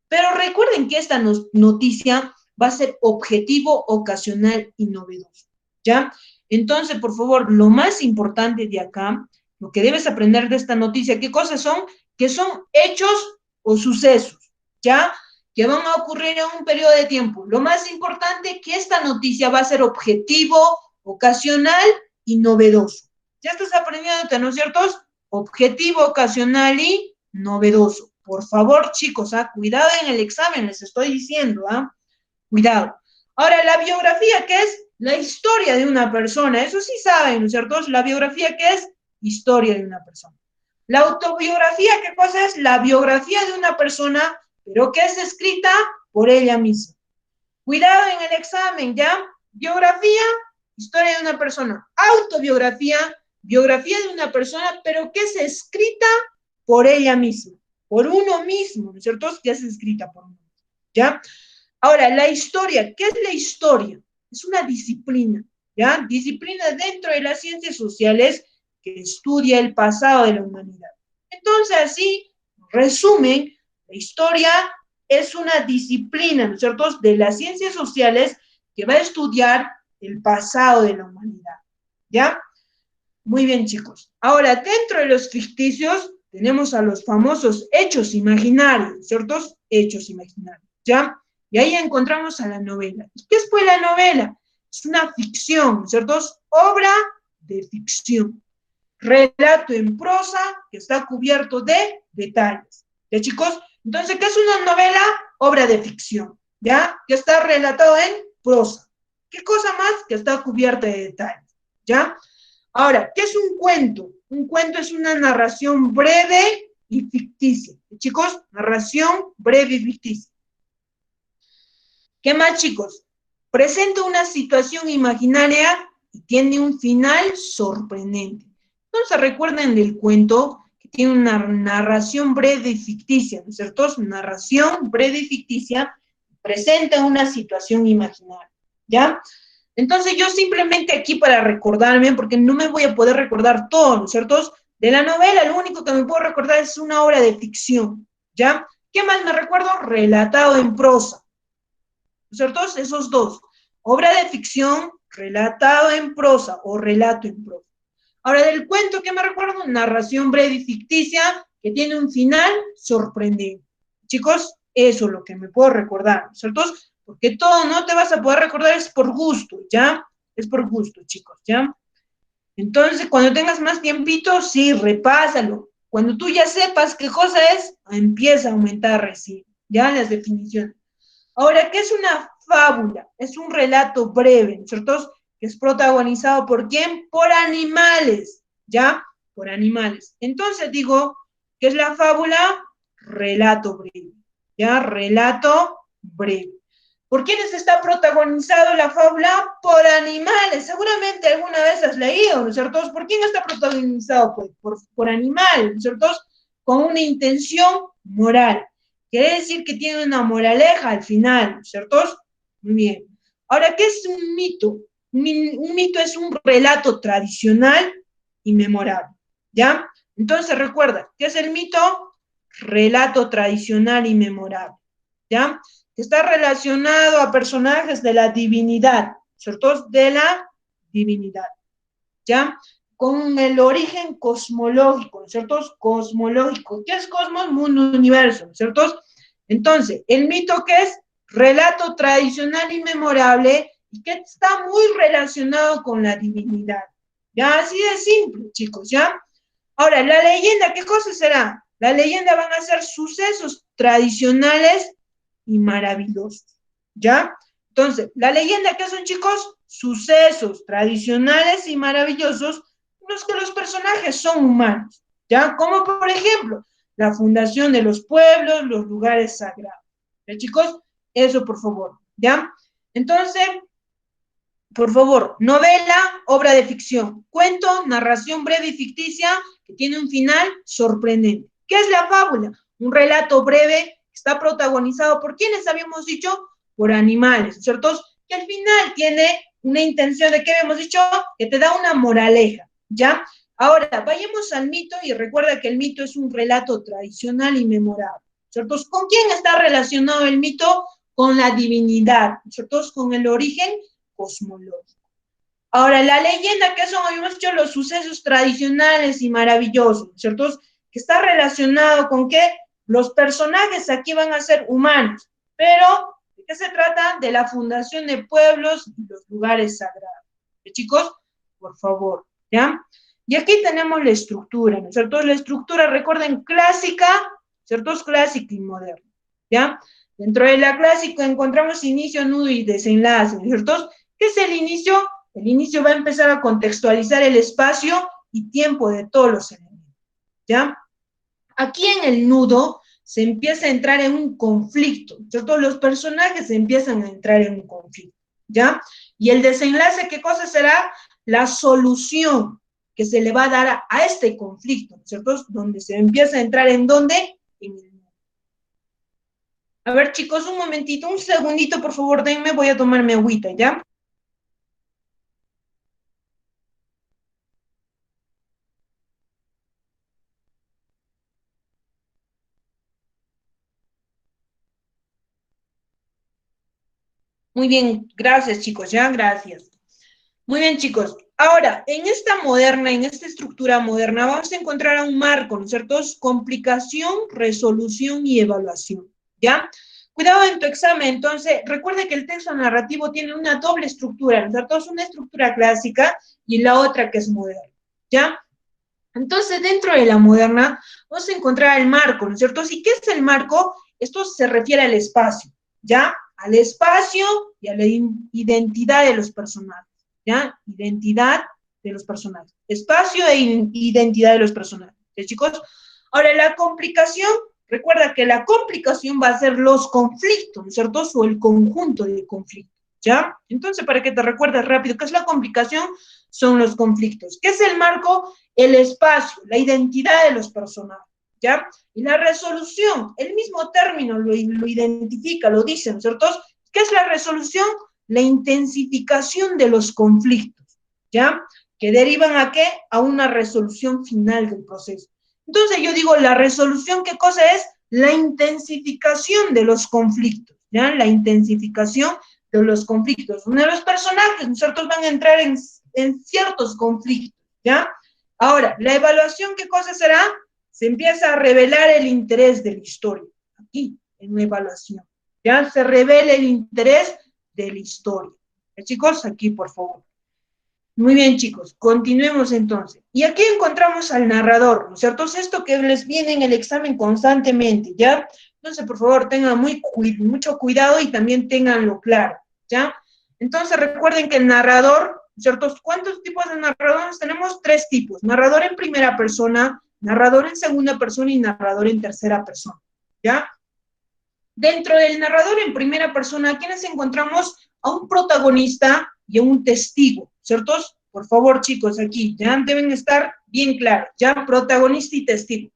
Pero recuerden que esta noticia va a ser objetivo, ocasional y novedoso, ¿ya? Entonces, por favor, lo más importante de acá, lo que debes aprender de esta noticia, ¿qué cosas son? Que son hechos o sucesos, ¿ya? Que van a ocurrir en un periodo de tiempo. Lo más importante, que esta noticia va a ser objetivo, ocasional y novedoso. Ya estás aprendiendo, ¿no es cierto? Objetivo, ocasional y novedoso. Por favor, chicos, cuidado en el examen, les estoy diciendo, cuidado. Ahora, la biografía, ¿qué es? La historia de una persona. Eso sí saben, ¿no es cierto? La biografía, ¿qué es? Historia de una persona. La autobiografía, ¿qué cosa es? La biografía de una persona, pero que es escrita por ella misma. Cuidado en el examen, ¿ya? Biografía, historia de una persona. Autobiografía, biografía de una persona, pero que es escrita por ella misma, por uno mismo, ¿no es cierto? Que es escrita por uno mismo, ¿ya? Ahora, la historia, ¿qué es la historia? Es una disciplina, ¿ya? Disciplina dentro de las ciencias sociales que estudia el pasado de la humanidad. Entonces, así, resumen, la historia es una disciplina, ¿no es cierto?, de las ciencias sociales que va a estudiar el pasado de la humanidad, ¿ya? Muy bien, chicos. Ahora, dentro de los ficticios, tenemos a los famosos hechos imaginarios, ¿ciertos? Hechos imaginarios, ¿ya? Y ahí encontramos a la novela. ¿Y qué fue la novela? Es una ficción, ¿cierto? Obra de ficción. Relato en prosa que está cubierto de detalles. ¿Ya, chicos? Entonces, ¿qué es una novela? Obra de ficción, ¿ya? Que está relatado en prosa. ¿Qué cosa más? Que está cubierta de detalles, ¿ya? Ahora, ¿qué es un cuento? Un cuento es una narración breve y ficticia. Chicos, narración breve y ficticia. ¿Qué más, chicos? Presenta una situación imaginaria y tiene un final sorprendente. Entonces, recuerden del cuento que tiene una narración breve y ficticia, ¿no es cierto? Narración breve y ficticia presenta una situación imaginaria, ¿ya? Entonces, yo simplemente aquí para recordarme, porque no me voy a poder recordar todo, ¿no es cierto? De la novela, lo único que me puedo recordar es una obra de ficción, ¿ya? ¿Qué más me recuerdo? Relatado en prosa, ¿no es cierto? Esos dos. Obra de ficción, relatado en prosa o relato en prosa. Ahora, del cuento, ¿qué me recuerdo? Narración breve y ficticia que tiene un final sorprendente. Chicos, eso es lo que me puedo recordar, ¿no es cierto? Porque todo no te vas a poder recordar, es por gusto, ¿ya? Es por gusto, chicos, ¿ya? Entonces, cuando tengas más tiempito, sí, repásalo. Cuando tú ya sepas qué cosa es, empieza a aumentar recién, ¿ya? Las definiciones. Ahora, ¿qué es una fábula? Es un relato breve, ¿no es cierto? Que es protagonizado ¿por quién? Por animales, ¿ya? Por animales. Entonces digo, ¿qué es la fábula? Relato breve, ¿ya? Relato breve. ¿Por quiénes está protagonizado la fábula? Por animales. Seguramente alguna vez has leído, ¿no es cierto? ¿Por quién está protagonizado? Pues por animales, ¿no es cierto? Con una intención moral. Quiere decir que tiene una moraleja al final, ¿no es cierto? Muy bien. Ahora, ¿qué es un mito? Un mito es un relato tradicional y memorable, ¿ya? Entonces recuerda, ¿qué es el mito? Relato tradicional y memorable, ¿ya? Está relacionado a personajes de la divinidad, ¿cierto? De la divinidad, ¿ya? Con el origen cosmológico, ¿cierto? Cosmológico. ¿Qué es cosmos? Mundo, universo, ¿cierto? Entonces, ¿el mito qué es? Relato tradicional y memorable y que está muy relacionado con la divinidad. Ya, así de simple, chicos, ¿ya? Ahora, la leyenda, ¿qué cosa será? La leyenda van a ser sucesos tradicionales y maravillosos, ¿ya? Entonces, la leyenda, ¿qué son, chicos? Sucesos tradicionales y maravillosos en los que los personajes son humanos, ¿ya? Como por ejemplo, la fundación de los pueblos, los lugares sagrados. ¿Ya, chicos? Eso, por favor, ¿ya? Entonces, por favor, novela, obra de ficción, cuento, narración breve y ficticia que tiene un final sorprendente. ¿Qué es la fábula? Un relato breve que está protagonizado por quienes habíamos dicho, por animales, ¿cierto? Que al final tiene una intención de, ¿qué habíamos dicho? Que te da una moraleja, ¿ya? Ahora, vayamos al mito y recuerda que el mito es un relato tradicional y memorable, ¿cierto? ¿Con quién está relacionado el mito? Con la divinidad, ¿cierto? Con el origen cosmológico. Ahora, la leyenda, que son, habíamos dicho, los sucesos tradicionales y maravillosos, ¿cierto? Que está relacionado con que los personajes aquí van a ser humanos, pero ¿de qué se trata? De la fundación de pueblos y los lugares sagrados. ¿Sí, chicos? Por favor, ¿ya? Y aquí tenemos la estructura, ¿no es cierto? La estructura, recuerden, clásica, ¿cierto? Es clásica y moderna, ¿ya? Dentro de la clásica encontramos inicio, nudo y desenlace, ¿no es cierto? ¿Qué es el inicio? El inicio va a empezar a contextualizar el espacio y tiempo de todos los elementos, ¿ya? Aquí en el nudo se empieza a entrar en un conflicto, ¿cierto? Los personajes empiezan a entrar en un conflicto, ¿ya? Y el desenlace, ¿qué cosa será? La solución que se le va a dar a este conflicto, ¿cierto? Donde se empieza a entrar en ¿dónde? En el nudo. A ver, chicos, un momentito, un segundito, por favor, denme, voy a tomarme agüita, ¿ya? Muy bien, gracias, chicos, ya, gracias. Muy bien, chicos. Ahora, en esta moderna, en esta estructura moderna, vamos a encontrar a un marco, ¿no es cierto? Complicación, resolución y evaluación, ¿ya? Cuidado en tu examen, entonces, recuerda que el texto narrativo tiene una doble estructura, ¿no es cierto? Es una estructura clásica y la otra que es moderna, ¿ya? Entonces, dentro de la moderna, vamos a encontrar el marco, ¿no es cierto? ¿Y qué es el marco? Esto se refiere al espacio, ¿ya? Al espacio y a la identidad de los personajes, ¿ya? Identidad de los personajes. Espacio e identidad de los personajes, ¿sí, chicos? Ahora, la complicación recuerda que la complicación va a ser los conflictos, ¿no es cierto? O el conjunto de conflictos, ¿ya? Entonces, para que te recuerdes rápido, ¿qué es la complicación? Son los conflictos. ¿Qué es el marco? El espacio, la identidad de los personajes, ¿ya? Y la resolución, el mismo término lo identifica, lo dice, ¿no es cierto? ¿Qué es la resolución? La intensificación de los conflictos, ¿ya? Que derivan ¿a qué? A una resolución final del proceso. Entonces yo digo, la resolución, ¿qué cosa es? La intensificación de los conflictos, ¿ya? La intensificación de los conflictos. Uno de los personajes, ¿no es cierto?, van a entrar en ciertos conflictos, ¿ya? Ahora, la evaluación, ¿qué cosa será? Se empieza a revelar el interés de la historia, aquí, en la evaluación, ¿ya? Se revela el interés de la historia. Chicos, aquí, por favor. Muy bien, chicos, continuemos entonces. Y aquí encontramos al narrador, ¿no es cierto? Es esto que les viene en el examen constantemente, ¿ya? Entonces, por favor, tengan mucho cuidado y también tenganlo claro, ¿ya? Entonces, recuerden que el narrador, ¿cierto? ¿Cuántos tipos de narradores tenemos? 3 tipos. Narrador en primera persona, narrador en segunda persona y narrador en tercera persona, ¿ya? Dentro del narrador en primera persona, ¿a quiénes encontramos? A un protagonista y a un testigo, ¿cierto? Por favor, chicos, aquí ya deben estar bien claros, ya protagonista y testigo.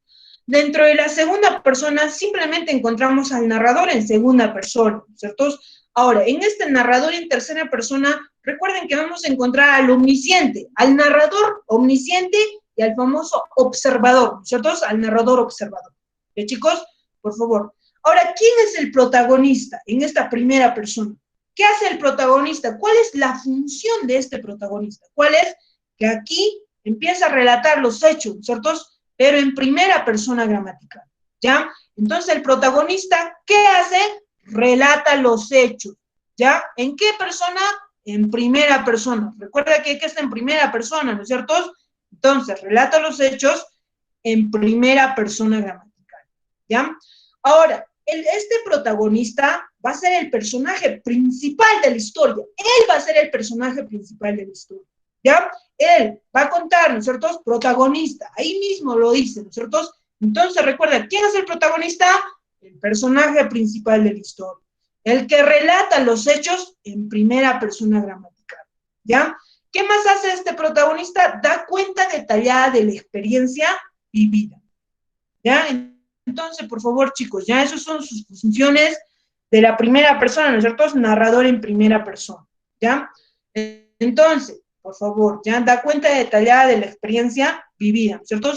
Dentro de la segunda persona simplemente encontramos al narrador en segunda persona, ¿cierto? Ahora, en este narrador en tercera persona, recuerden que vamos a encontrar al omnisciente, al narrador omnisciente y al famoso observador, ¿cierto? Al narrador observador. ¿Ya, chicos? Por favor. Ahora, ¿quién es el protagonista en esta primera persona? ¿Qué hace el protagonista? ¿Cuál es la función de este protagonista? ¿Cuál es? Que aquí empieza a relatar los hechos, ¿cierto? Pero en primera persona gramatical, ¿ya? Entonces, el protagonista, ¿qué hace? Relata los hechos, ¿ya? ¿En qué persona? En primera persona. Recuerda que está en primera persona, ¿no es cierto? Entonces, relata los hechos en primera persona gramatical, ¿ya? Ahora, este protagonista va a ser el personaje principal de la historia. Él va a ser el personaje principal de la historia, ¿ya? Él va a contar, ¿no es cierto? Protagonista, ahí mismo lo dice, ¿no es cierto? Entonces, recuerda, ¿quién es el protagonista? El personaje principal de la historia. El que relata los hechos en primera persona gramatical, ¿ya? ¿Qué más hace este protagonista? Da cuenta detallada de la experiencia vivida, ¿ya? Entonces, por favor, chicos, ya esas son sus funciones de la primera persona, ¿no es cierto? Narrador en primera persona, ¿ya? Entonces, por favor, ya da cuenta detallada de la experiencia vivida, ¿no es cierto?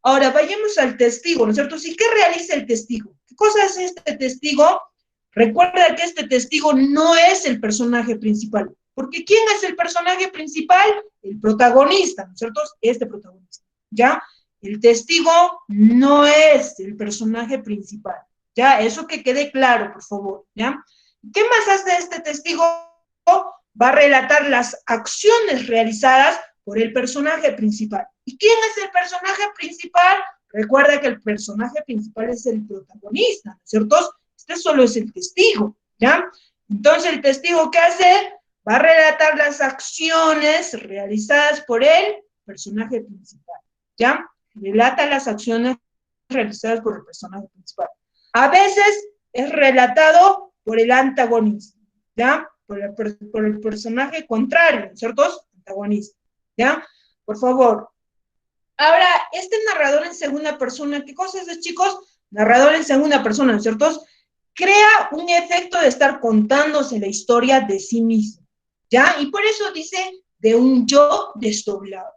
Ahora, vayamos al testigo, ¿no es cierto? ¿Y qué realiza el testigo? ¿Qué cosa hace este testigo? Recuerda que este testigo no es el personaje principal, porque ¿quién es el personaje principal? El protagonista, ¿no es cierto? Este protagonista, ¿ya? El testigo no es el personaje principal, ¿ya? Eso que quede claro, por favor, ¿ya? ¿Qué más hace este testigo? Va a relatar las acciones realizadas por el personaje principal. ¿Y quién es el personaje principal? Recuerda que el personaje principal es el protagonista, ¿no es cierto? Este solo es el testigo, ¿ya? Entonces, ¿el testigo qué hace? Va a relatar las acciones realizadas por el personaje principal, ¿ya? Relata las acciones realizadas por el personaje principal. A veces es relatado por el antagonista, ¿ya? Por el personaje contrario, ¿cierto? Antagonista, ¿ya? Por favor. Ahora, este narrador en segunda persona, ¿qué cosa es, chicos? Narrador en segunda persona, ¿cierto? Crea un efecto de estar contándose la historia de sí mismo, ¿ya? Y por eso dice de un yo desdoblado.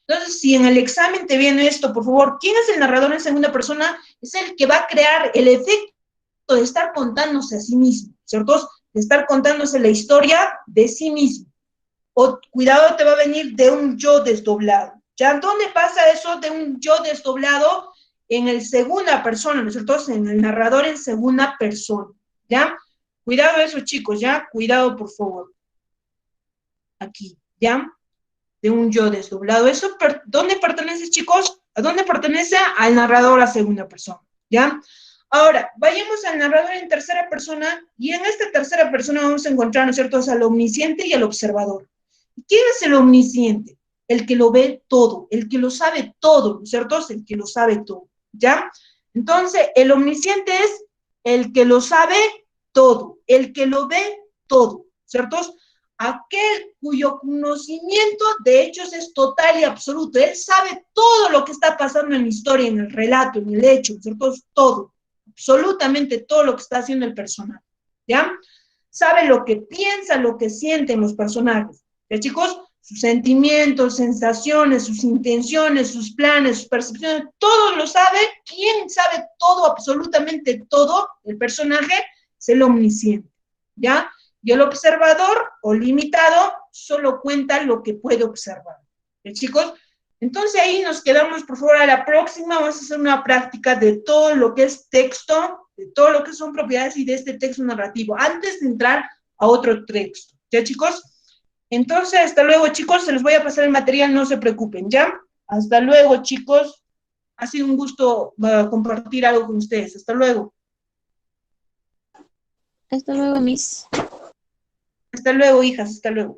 Entonces, si en el examen te viene esto, por favor, ¿quién es el narrador en segunda persona? Es el que va a crear el efecto de estar contándose a sí mismo, ¿cierto? De estar contándose la historia de sí mismo. O, cuidado, te va a venir de un yo desdoblado. ¿Ya? ¿Dónde pasa eso de un yo desdoblado? En el segunda persona, ¿no es cierto? En el narrador en segunda persona, ¿ya? Cuidado eso, chicos, ¿ya? Cuidado, por favor. Aquí, ¿ya? De un yo desdoblado. ¿Eso dónde pertenece, chicos? ¿A dónde pertenece? Al narrador a segunda persona, ¿ya? Ahora, vayamos al narrador en tercera persona, y en esta tercera persona vamos a encontrar, ¿no es cierto?, al omnisciente y al observador. ¿Quién es el omnisciente? El que lo ve todo, el que lo sabe todo, ¿no es cierto? Es el que lo sabe todo, ¿ya? Entonces, el omnisciente es el que lo sabe todo, el que lo ve todo, ¿cierto? Aquel cuyo conocimiento de hechos es total y absoluto. Él sabe todo lo que está pasando en la historia, en el relato, en el hecho, ¿cierto? Todo, absolutamente todo lo que está haciendo el personaje, ¿ya? Sabe lo que piensa, lo que sienten los personajes, ¿ya, chicos? Sus sentimientos, sensaciones, sus intenciones, sus planes, sus percepciones, todo lo sabe. ¿Quién sabe todo, absolutamente todo? El personaje es el omnisciente, ¿ya? Y el observador o limitado solo cuenta lo que puede observar. ¿Sí, chicos? Entonces ahí nos quedamos, por favor, a la próxima. Vamos a hacer una práctica de todo lo que es texto, de todo lo que son propiedades y de este texto narrativo, antes de entrar a otro texto. ¿Ya, chicos? Entonces, hasta luego, chicos. Se les voy a pasar el material, no se preocupen, ¿ya? Hasta luego, chicos. Ha sido un gusto compartir algo con ustedes. Hasta luego. Hasta luego, Miss. Hasta luego, hijas. Hasta luego.